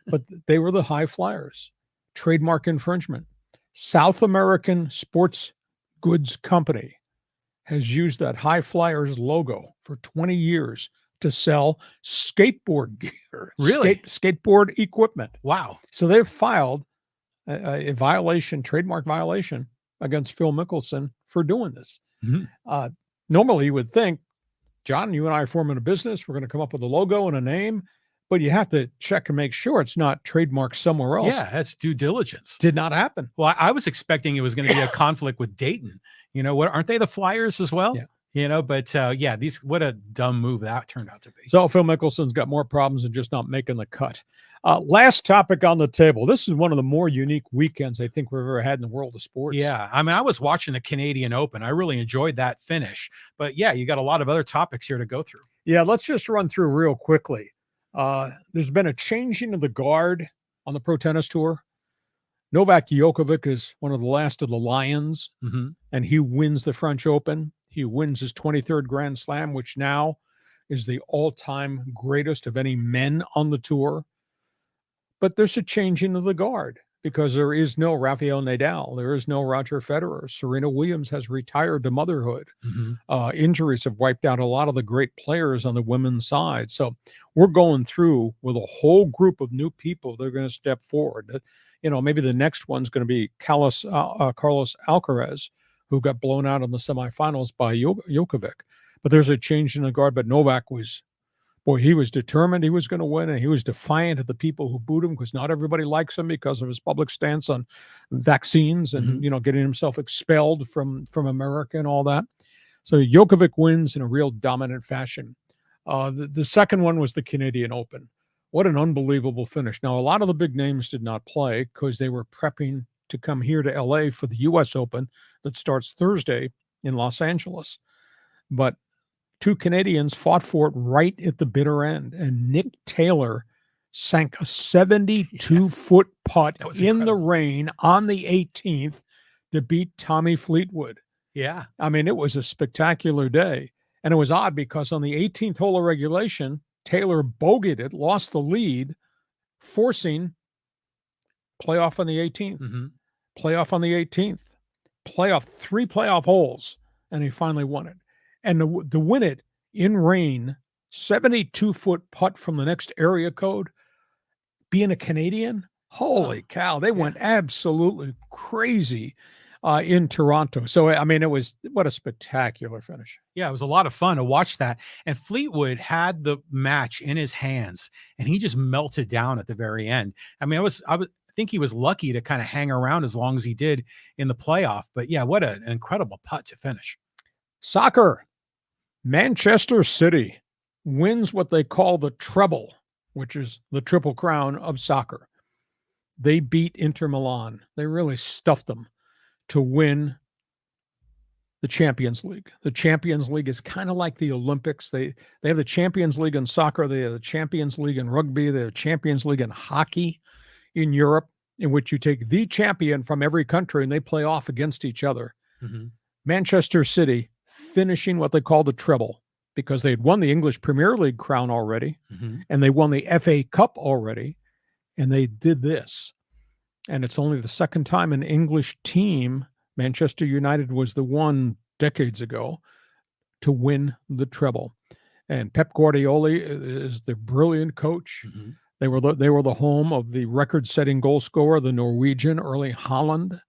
but they were the High Flyers. Trademark infringement. South American Sports Goods Company has used that High Flyers logo for 20 years to sell skateboard gear. Really? Skateboard equipment. Wow. So they've filed a violation, trademark violation against Phil Mickelson for doing this. Normally you would think, John, you and I are forming a business. We're going to come up with a logo and a name, but you have to check and make sure it's not trademarked somewhere else. Yeah, that's due diligence. Did not happen. Well, I was expecting it was going to be a conflict with Dayton. Aren't they the Flyers as well? Yeah. But what a dumb move that turned out to be. So Phil Mickelson's got more problems than just not making the cut. Last topic on the table. This is one of the more unique weekends I think we've ever had in the world of sports. Yeah. I mean, I was watching the Canadian Open. I really enjoyed that finish. But yeah, you got a lot of other topics here to go through. Yeah, let's just run through real quickly. There's been a changing of the guard on the Pro Tennis Tour. Novak Djokovic is one of the last of the Lions, and he wins the French Open. He wins his 23rd Grand Slam, which now is the all-time greatest of any men on the tour. But there's a changing of the guard because there is no Rafael Nadal. There is no Roger Federer. Serena Williams has retired to motherhood. Injuries have wiped out a lot of the great players on the women's side. So we're going through with a whole group of new people that are going to step forward. Maybe the next one's going to be Carlos Alcaraz, who got blown out in the semifinals by Djokovic. But there's a change in the guard. But Novak was Boy, he was determined he was going to win, and he was defiant of the people who booed him because not everybody likes him because of his public stance on vaccines and, getting himself expelled from America and all that. So Djokovic wins in a real dominant fashion. The second one was the Canadian Open. What an unbelievable finish. Now, a lot of the big names did not play because they were prepping to come here to LA for the U.S. Open that starts Thursday in Los Angeles. But two Canadians fought for it right at the bitter end. And Nick Taylor sank a 72-foot putt in the rain on the 18th to beat Tommy Fleetwood. Yeah. I mean, it was a spectacular day. And it was odd because on the 18th hole of regulation, Taylor bogeyed it, lost the lead, forcing playoff on the 18th, playoff on the 18th, three playoff holes, and he finally won it. And to win it in rain, 72-foot putt from the next area code, being a Canadian, holy cow, they went absolutely crazy in Toronto. So, I mean, what a spectacular finish. Yeah, it was a lot of fun to watch that. And Fleetwood had the match in his hands, and he just melted down at the very end. I mean, I think he was lucky to kind of hang around as long as he did in the playoff. But yeah, what an incredible putt to finish. Soccer. Manchester City wins what they call the treble, which is the triple crown of soccer. They beat Inter Milan. They really stuffed them to win the Champions League. The Champions League is kind of like the Olympics. They have the Champions League in soccer. They have the Champions League in rugby. They have the Champions League in hockey in Europe, in which you take the champion from every country and they play off against each other. Manchester City finishing what they call the treble because they had won the English Premier League crown already, and they won the FA Cup already, and they did this. And it's only the second time an English team, Manchester United was the one decades ago, to win the treble. And Pep Guardiola is the brilliant coach. They were the home of the record-setting goal scorer, the Norwegian Erling Haaland.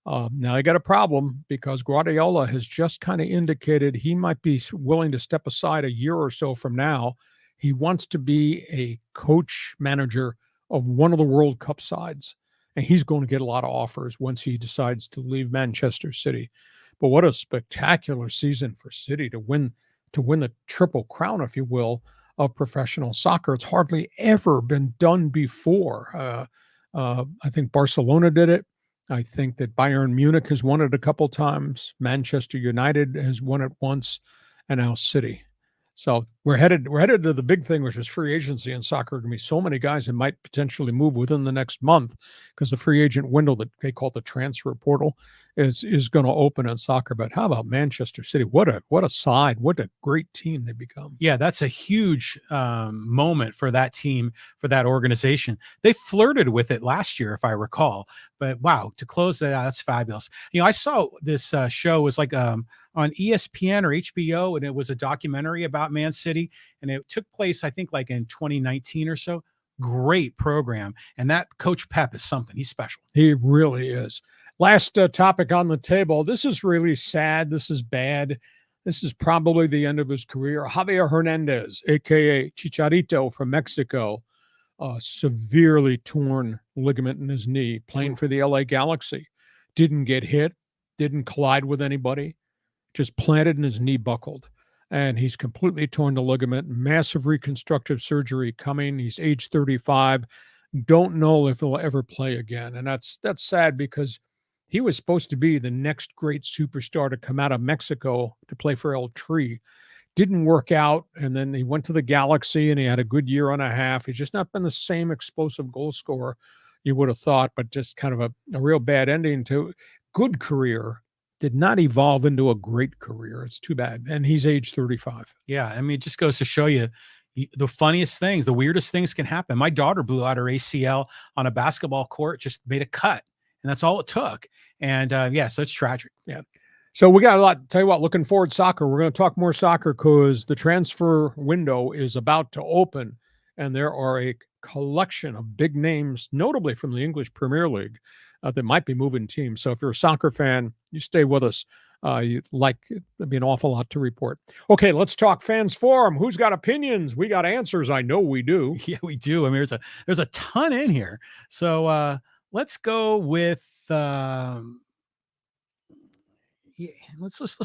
Now they got a problem because Guardiola has just kind of indicated he might be willing to step aside a year or so from now. He wants to be a coach manager of one of the World Cup sides, and he's going to get a lot of offers once he decides to leave Manchester City. But what a spectacular season for City to win the triple crown, if you will, of professional soccer. It's hardly ever been done before. I think Barcelona did it. I think that Bayern Munich has won it a couple times. Manchester United has won it once, and now City. So we're headed to the big thing, which is free agency in soccer. There are going to be so many guys that might potentially move within the next month because the free agent window that they call the transfer portal is going to open in soccer. But how about Manchester City? What a side! What a great team they become. Yeah, that's a huge moment for that team, for that organization. They flirted with it last year, if I recall. But wow, to close that out, that's fabulous. I saw this show was like on ESPN or HBO, and it was a documentary about Man City, and it took place, I think, like in 2019 or so. Great program, and that Coach Pep is something. He's special. He really is. Last topic on the table. This is really sad. This is bad. This is probably the end of his career. Javier Hernandez, a.k.a. Chicharito from Mexico, severely torn ligament in his knee, playing for the LA Galaxy. Didn't get hit, didn't collide with anybody, just planted and his knee buckled. And he's completely torn the ligament. Massive reconstructive surgery coming. He's age 35. Don't know if he'll ever play again. And that's sad because he was supposed to be the next great superstar to come out of Mexico to play for El Tri. Didn't work out, and then he went to the Galaxy, and he had a good year and a half. He's just not been the same explosive goal scorer you would have thought, but just kind of a real bad ending to good career. Did not evolve into a great career. It's too bad. And he's age 35. Yeah, I mean, it just goes to show you the funniest things, the weirdest things can happen. My daughter blew out her ACL on a basketball court, just made a cut. And that's all it took. And yeah, so it's tragic. Yeah. So we got a lot. Tell you what, looking forward to soccer. We're going to talk more soccer because the transfer window is about to open. And there are a collection of big names, notably from the English Premier League, that might be moving teams. So if you're a soccer fan, you stay with us It'd be an awful lot to report. Okay, let's talk fans forum. Who's got opinions? We got answers. I know we do. Yeah, we do. I mean, there's a ton in here. So let's go with let's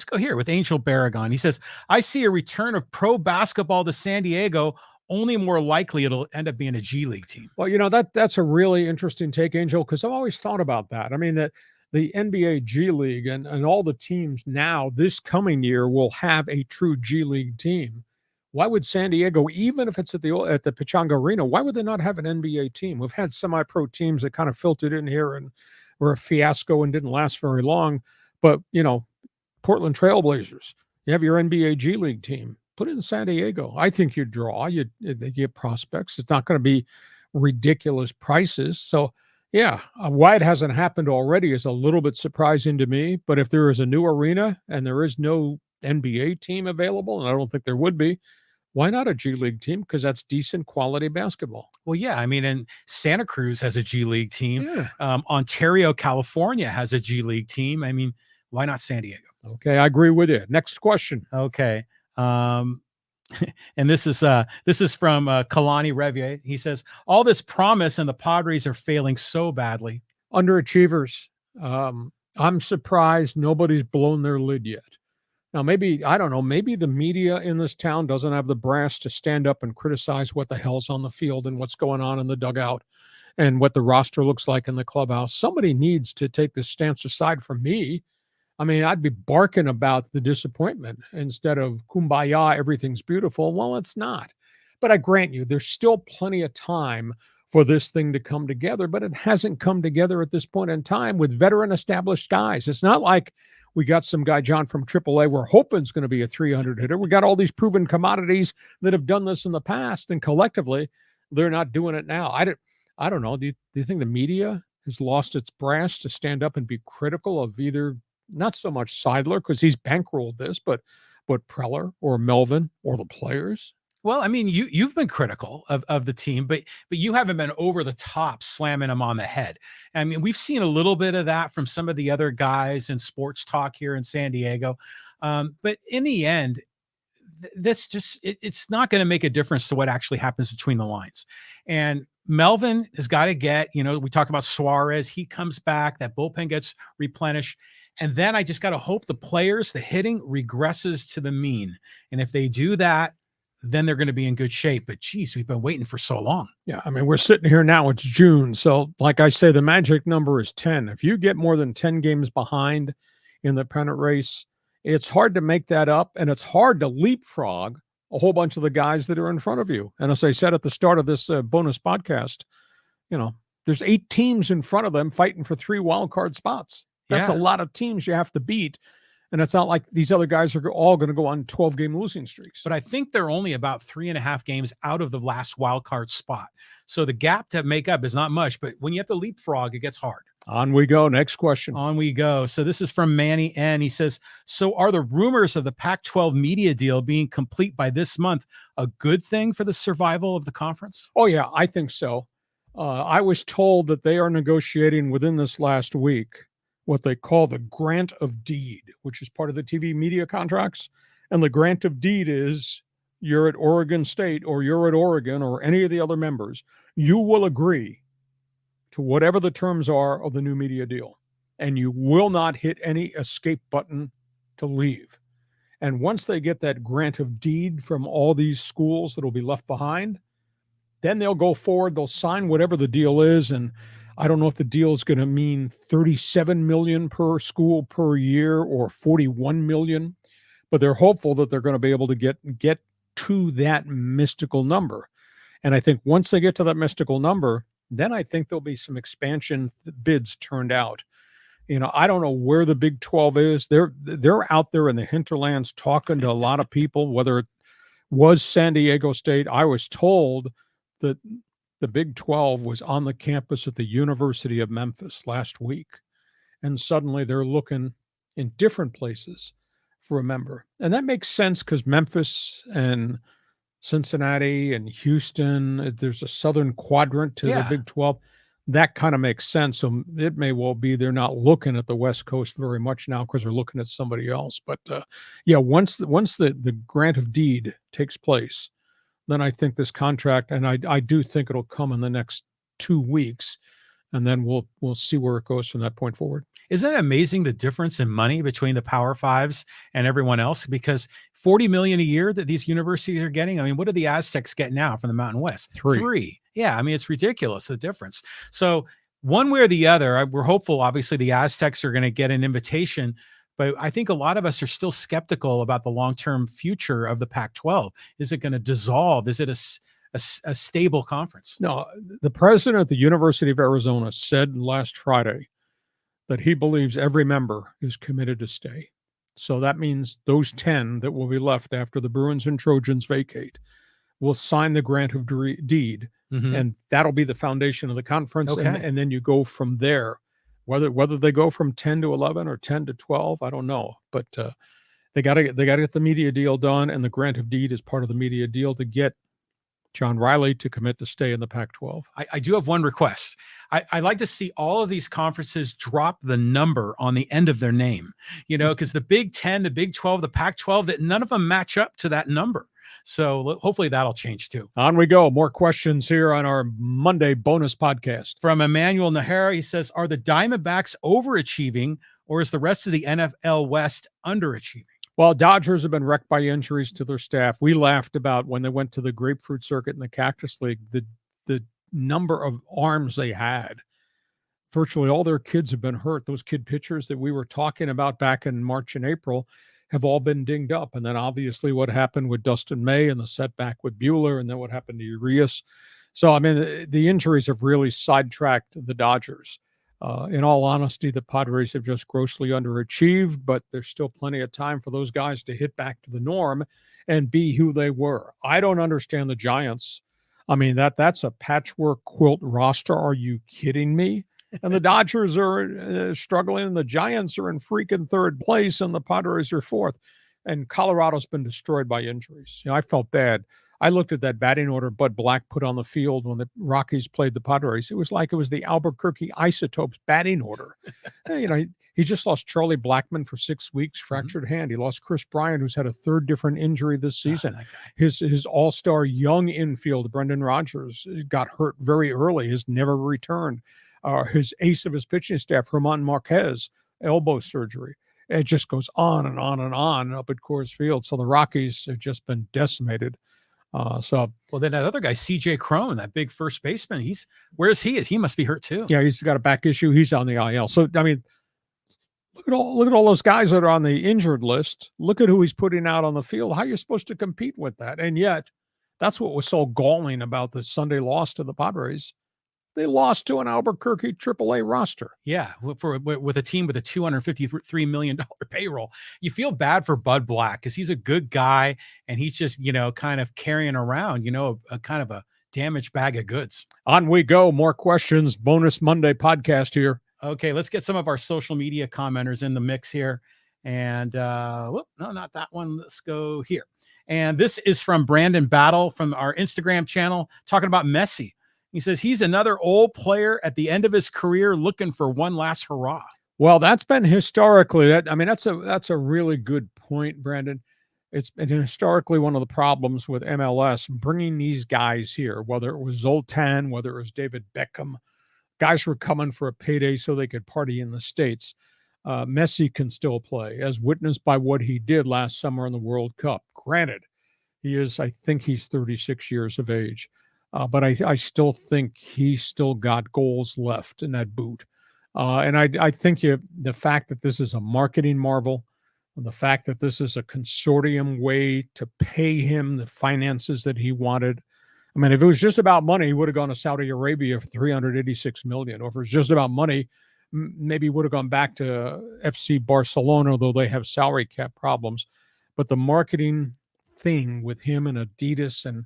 go here with Angel Barragon. He says, I see a return of pro basketball to San Diego. Only more likely it'll end up being a G League team. Well, that's a really interesting take, Angel, because I've always thought about that. I mean, that the NBA G League and all the teams now this coming year will have a true G League team. Why would San Diego, even if it's at the Pechanga Arena, why would they not have an NBA team? We've had semi-pro teams that kind of filtered in here and were a fiasco and didn't last very long. But, Portland Trailblazers, you have your NBA G League team. Put it in San Diego. I think you draw. They get prospects. It's not going to be ridiculous prices. So, yeah, why it hasn't happened already is a little bit surprising to me. But if there is a new arena and there is no NBA team available, and I don't think there would be, why not a G League team? Because that's decent quality basketball. Well, yeah. I mean, and Santa Cruz has a G League team. Yeah. Ontario, California has a G League team. I mean, why not San Diego? Okay, I agree with you. Next question. Okay. And this is from Kalani Revier. He says, all this promise and the Padres are failing so badly. Underachievers. I'm surprised nobody's blown their lid yet. Now, maybe, I don't know, maybe the media in this town doesn't have the brass to stand up and criticize what the hell's on the field and what's going on in the dugout and what the roster looks like in the clubhouse. Somebody needs to take this stance aside from me. I mean, I'd be barking about the disappointment instead of kumbaya, everything's beautiful. Well, it's not. But I grant you, there's still plenty of time for this thing to come together, but it hasn't come together at this point in time with veteran established guys. It's not like we got some guy, John, from AAA, we're hoping is going to be a 300 hitter. We got all these proven commodities that have done this in the past, and collectively, they're not doing it now. I don't know. Do you think the media has lost its brass to stand up and be critical of either, not so much Seidler, because he's bankrolled this, but Preller or Melvin or the players? Well, I mean, you've been critical of the team, but you haven't been over the top slamming them on the head. I mean, we've seen a little bit of that from some of the other guys in sports talk here in San Diego. But in the end, it's not going to make a difference to what actually happens between the lines. And Melvin has got to get, we talk about Suarez, he comes back, that bullpen gets replenished. And then I just got to hope the players, the hitting regresses to the mean. And if they do that, then they're going to be in good shape. But geez, we've been waiting for so long. Yeah. I mean, we're sitting here now, it's June. So like I say, the magic number is 10. If you get more than 10 games behind in the pennant race, it's hard to make that up. And it's hard to leapfrog a whole bunch of the guys that are in front of you. And as I said at the start of this bonus podcast, there's 8 teams in front of them fighting for 3 wild card spots. That's a lot of teams you have to beat. And it's not like these other guys are all going to go on 12-game losing streaks. But I think they're only about 3.5 games out of the last wild card spot. So the gap to make up is not much. But when you have to leapfrog, it gets hard. On we go. Next question. On we go. So this is from Manny N. He says, so are the rumors of the Pac-12 media deal being complete by this month a good thing for the survival of the conference? Oh, yeah, I think so. I was told that they are negotiating within this last week what they call the grant of deed, which is part of the TV media contracts. And the grant of deed is you're at Oregon State or you're at Oregon or any of the other members, you will agree to whatever the terms are of the new media deal. And you will not hit any escape button to leave. And once they get that grant of deed from all these schools that will be left behind, then they'll go forward, they'll sign whatever the deal is. And I don't know if the deal is going to mean $37 million per school per year or $41 million, but they're hopeful that they're going to be able to get to that mystical number. And I think once they get to that mystical number, then I think there'll be some expansion bids turned out. I don't know where the Big 12 is. They're out there in the hinterlands talking to a lot of people, whether it was San Diego State. I was told that the Big 12 was on the campus at the University of Memphis last week. And suddenly they're looking in different places for a member. And that makes sense because Memphis and Cincinnati and Houston, there's a southern quadrant to the Big 12. that kind of makes sense. So it may well be they're not looking at the West Coast very much now because they're looking at somebody else. But yeah, once the grant of deed takes place, then I think this contract, and I do think it'll come in the next 2 weeks, and then we'll see where it goes from that point forward. Isn't it amazing the difference in money between the Power Fives and everyone else? Because $40 million a year that these universities are getting. I mean, what do the Aztecs get now from the Mountain West? Three. Yeah, I mean, it's ridiculous, the difference. So one way or the other, we're hopeful. Obviously, the Aztecs are going to get an invitation, but I think a lot of us are still skeptical about the long-term future of the Pac-12. Is it going to dissolve? Is it a stable conference? No, the president of the University of Arizona said last Friday that he believes every member is committed to stay. So that means those 10 that will be left after the Bruins and Trojans vacate will sign the grant of deed, and that'll be the foundation of the conference. Okay. And then you go from there. Whether they go from 10 to 11 or 10 to 12, I don't know. But they got to get the media deal done, and the grant of deed is part of the media deal to get John Riley to commit to stay in the Pac-12. I do have one request. I like to see all of these conferences drop the number on the end of their name, because the Big 10, the Big 12, the Pac-12, that none of them match up to that number. So hopefully that'll change too. On we go. More questions here on our Monday bonus podcast. From Emmanuel Nahara, he says, are the Diamondbacks overachieving, or is the rest of the NFL West underachieving? Well, Dodgers have been wrecked by injuries to their staff. We laughed about when they went to the Grapefruit Circuit in the Cactus League, the number of arms they had. Virtually all their kids have been hurt. Those kid pitchers that we were talking about back in March and April have all been dinged up. And then obviously what happened with Dustin May and the setback with Buehler, and then what happened to Urias. So, I mean, the injuries have really sidetracked the Dodgers. In all honesty, the Padres have just grossly underachieved, but there's still plenty of time for those guys to hit back to the norm and be who they were. I don't understand the Giants. I mean, that's a patchwork quilt roster. Are you kidding me? And the Dodgers are struggling, and the Giants are in freaking third place, and the Padres are fourth. And Colorado's been destroyed by injuries. I felt bad. I looked at that batting order Bud Black put on the field when the Rockies played the Padres. It was like it was the Albuquerque Isotopes batting order. He just lost Charlie Blackmon for 6 weeks, fractured hand. He lost Chris Bryant, who's had a third different injury this season. His all-star young infield, Brendan Rodgers, got hurt very early, has never returned. His ace of his pitching staff, Herman Marquez, elbow surgery. It just goes on and on and on up at Coors Field. So the Rockies have just been decimated. Well, then that other guy, CJ Cron, that big first baseman, where's he? He must be hurt too. Yeah, he's got a back issue. He's on the IL. So, I mean, look at all those guys that are on the injured list. Look at who he's putting out on the field. How are you supposed to compete with that? And yet, that's what was so galling about the Sunday loss to the Padres. They lost to an Albuquerque AAA roster. Yeah, with a team with a $253 million payroll. You feel bad for Bud Black because he's a good guy, and he's just, kind of carrying around, a kind of a damaged bag of goods. On we go. More questions. Bonus Monday podcast here. Okay, let's get some of our social media commenters in the mix here. And, no, not that one. Let's go here. And this is from Brandon Battle from our Instagram channel, talking about Messi. He says he's another old player at the end of his career looking for one last hurrah. Well, that's been historically that's a really good point, Brandon. It's been historically one of the problems with MLS bringing these guys here, whether it was Zoltan, whether it was David Beckham. Guys were coming for a payday so they could party in the States. Messi can still play, as witnessed by what he did last summer in the World Cup. Granted, I think he's 36 years of age. But I still think he's still got goals left in that boot. And I think the fact that this is a marketing marvel, the fact that this is a consortium way to pay him the finances that he wanted. I mean, if it was just about money, he would have gone to Saudi Arabia for $386 million. Or if it was just about money, maybe he would have gone back to FC Barcelona, though they have salary cap problems. But the marketing thing with him and Adidas and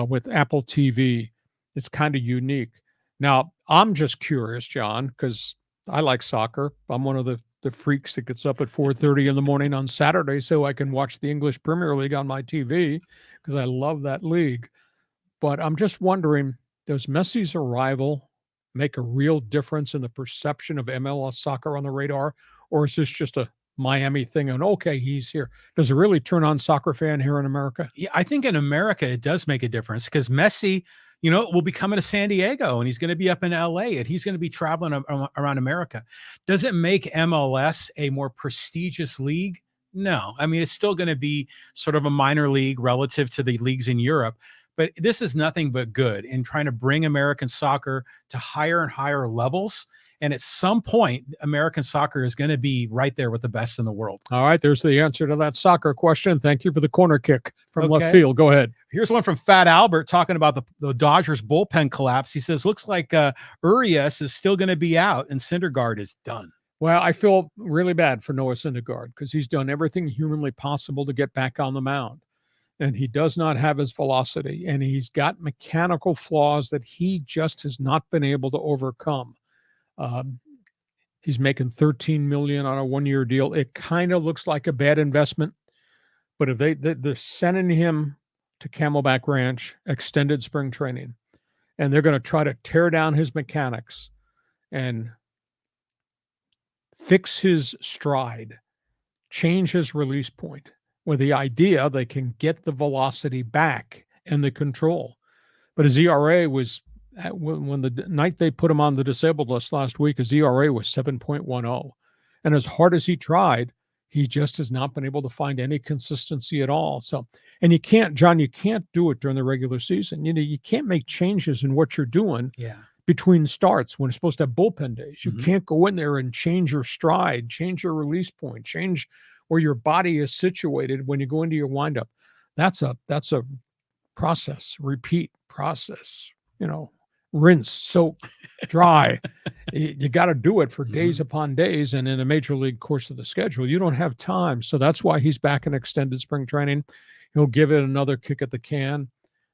with Apple TV, it's kind of unique. Now, I'm just curious, John, because I like soccer. I'm one of the freaks that gets up at 4:30 in the morning on Saturday so I can watch the English Premier League on my TV because I love that league. But I'm just wondering, does Messi's arrival make a real difference in the perception of MLS soccer on the radar? Or is this just a Miami thing? And okay, he's here. Does it really turn on soccer fan here in America? Yeah, I think in America, it does make a difference because Messi, will be coming to San Diego and he's going to be up in LA and he's going to be traveling around America. Does it make MLS a more prestigious league? No. I mean, it's still going to be sort of a minor league relative to the leagues in Europe, but this is nothing but good in trying to bring American soccer to higher and higher levels. And at some point, American soccer is going to be right there with the best in the world. All right, there's the answer to that soccer question. Thank you for the corner kick from left field. Go ahead. Here's one from Fat Albert talking about the Dodgers bullpen collapse. He says, looks like Urias is still going to be out and Syndergaard is done. Well, I feel really bad for Noah Syndergaard because he's done everything humanly possible to get back on the mound. And he does not have his velocity. And he's got mechanical flaws that he just has not been able to overcome. He's making $13 million on a one-year deal. It kind of looks like a bad investment, but if they're sending him to Camelback Ranch, extended spring training, and they're going to try to tear down his mechanics and fix his stride, change his release point, with the idea they can get the velocity back and the control. But his ERA was, when the night they put him on the disabled list last week, his ERA was 7.10. And as hard as he tried, he just has not been able to find any consistency at all. So, and you can't, John, you can't do it during the regular season. You can't make changes in what you're doing between starts when it's supposed to have bullpen days. You can't go in there and change your stride, change your release point, change where your body is situated when you go into your windup. That's a process, repeat process, rinse, soak, dry. You got to do it for days upon days. And in a major league course of the schedule, you don't have time. So that's why he's back in extended spring training. He'll give it another kick at the can.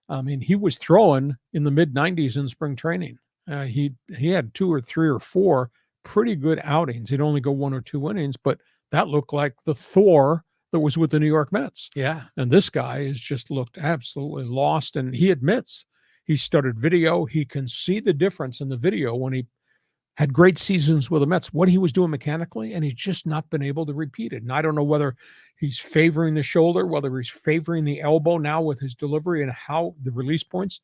I mean, he was throwing in the mid-90s in spring training. He had 2 or 3 or 4 pretty good outings. He'd only go 1 or 2 innings, but that looked like the Thor that was with the New York Mets. Yeah. And this guy has just looked absolutely lost. And he admits he started video. He can see the difference in the video when he had great seasons with the Mets, what he was doing mechanically, and he's just not been able to repeat it. And I don't know whether he's favoring the shoulder, whether he's favoring the elbow now with his delivery and how the release points.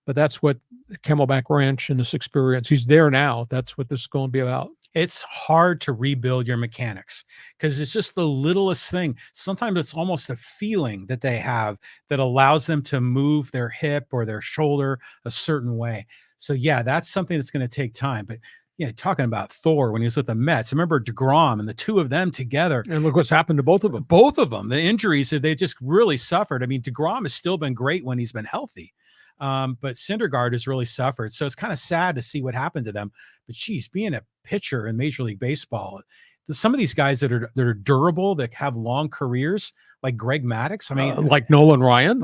But that's what Camelback Ranch and this experience, he's there now. That's what this is going to be about. It's hard to rebuild your mechanics because it's just the littlest thing. Sometimes it's almost a feeling that they have that allows them to move their hip or their shoulder a certain way. So yeah, that's something that's going to take time. But yeah, talking about Thor when he was with the Mets, I remember DeGrom and the two of them together. And look what's happened to both of them. Both of them, the injuries that they just really suffered. I mean, DeGrom has still been great when he's been healthy. But Syndergaard has really suffered. So it's kind of sad to see what happened to them. But geez, being a pitcher in Major League Baseball, some of these guys that are durable, that have long careers, like Greg Maddux. I mean, like Nolan Ryan.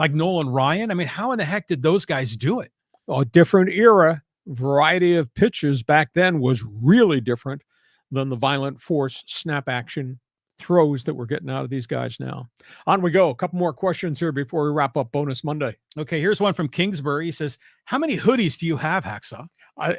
I mean, how in the heck did those guys do it? A different era, variety of pitches back then was really different than the violent force, snap action throws that we're getting out of these guys now. On we go. A couple more questions here before we wrap up Bonus Monday. Okay, here's one from Kingsbury. He says, how many hoodies do you have, Hacksaw?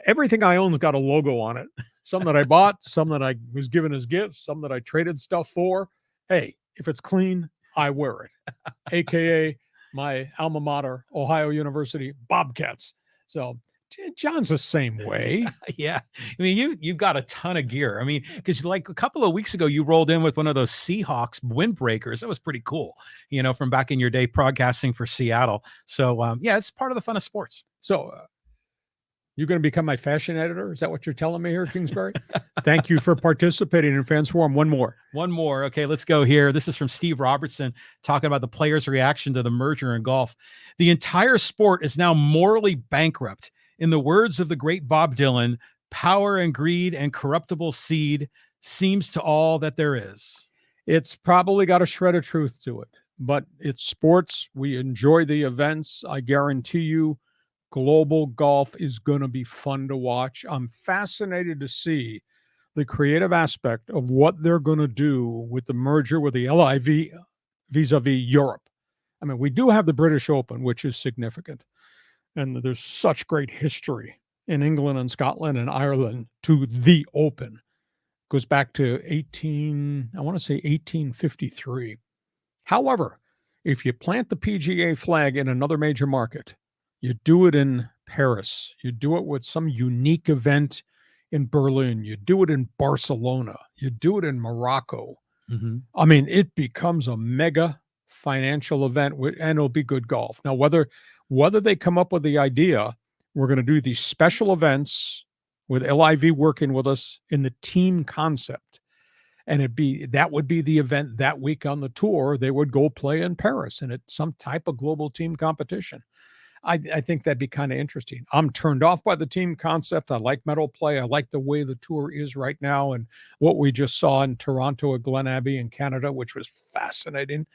Everything I own's got a logo on it. Some that I bought, some that I was given as gifts, some that I traded stuff for. Hey, if it's clean, I wear it. AKA my alma mater, Ohio University Bobcats. So John's the same way. Yeah. I mean, you've got a ton of gear. I mean, because like a couple of weeks ago, you rolled in with one of those Seahawks windbreakers. That was pretty cool, from back in your day broadcasting for Seattle. So, yeah, it's part of the fun of sports. So you're going to become my fashion editor? Is that what you're telling me here, Kingsbury? Thank you for participating in Fans Forum. One more. Okay, let's go here. This is from Steve Robertson talking about the players' reaction to the merger in golf. The entire sport is now morally bankrupt. In the words of the great Bob Dylan, power and greed and corruptible seed seems to all that there is. It's probably got a shred of truth to it, but it's sports. We enjoy the events. I guarantee you global golf is going to be fun to watch. I'm fascinated to see the creative aspect of what they're going to do with the merger with the LIV vis-a-vis Europe. I mean, we do have the British Open, which is significant. And there's such great history in England and Scotland and Ireland to the Open. Goes back to 1853. However, if you plant the PGA flag in another major market, you do it in Paris, you do it with some unique event in Berlin, you do it in Barcelona, you do it in Morocco. Mm-hmm. I mean, it becomes a mega financial event, and it'll be good golf. Now, whether they come up with the idea, we're going to do these special events with LIV working with us in the team concept. And that would be the event that week on the tour. They would go play in Paris and it's some type of global team competition. I think that'd be kind of interesting. I'm turned off by the team concept. I like medal play. I like the way the tour is right now and what we just saw in Toronto at Glen Abbey in Canada, which was fascinating.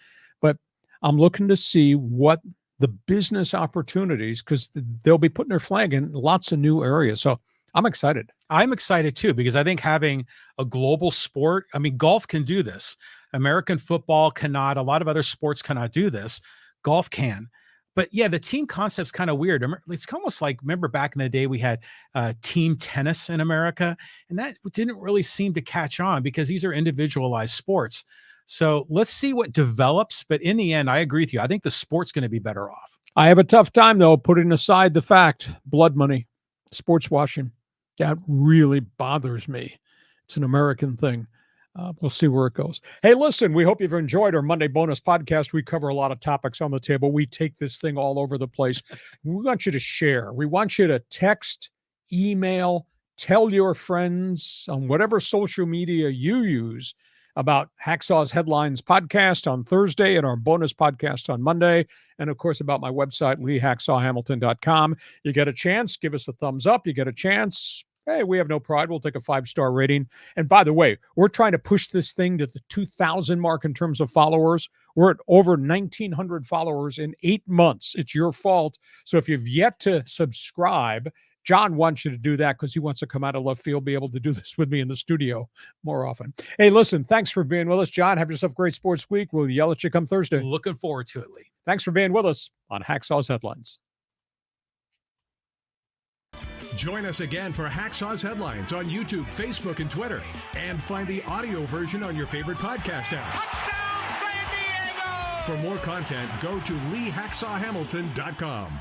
But I'm looking to see what the business opportunities, because they'll be putting their flag in lots of new areas. So I'm excited. I'm excited too, because I think having a global sport, I mean, golf can do this. American football cannot. A lot of other sports cannot do this. Golf can. But yeah, the team concept's kind of weird. It's almost like, remember back in the day, we had team tennis in America, and that didn't really seem to catch on because these are individualized sports. So let's see what develops. But in the end, I agree with you. I think the sport's going to be better off. I have a tough time, though, putting aside the fact, blood money, sports washing. That really bothers me. It's an American thing. We'll see where it goes. Hey, listen, we hope you've enjoyed our Monday bonus podcast. We cover a lot of topics on the table. We take this thing all over the place. We want you to share. We want you to text, email, tell your friends on whatever social media you use about Hacksaw's Headlines podcast on Thursday and our bonus podcast on Monday. And, of course, about my website, LeeHacksawHamilton.com. You get a chance, give us a thumbs up. You get a chance. Hey, we have no pride. We'll take a 5-star rating. And by the way, we're trying to push this thing to the 2,000 mark in terms of followers. We're at over 1,900 followers in 8 months. It's your fault. So if you've yet to subscribe, John wants you to do that because he wants to come out of left field, be able to do this with me in the studio more often. Hey, listen, thanks for being with us, John. Have yourself a great sports week. We'll yell at you come Thursday. Looking forward to it, Lee. Thanks for being with us on Hacksaw's Headlines. Join us again for Hacksaw's Headlines on YouTube, Facebook, and Twitter. And find the audio version on your favorite podcast apps. For more content, go to LeeHacksawHamilton.com.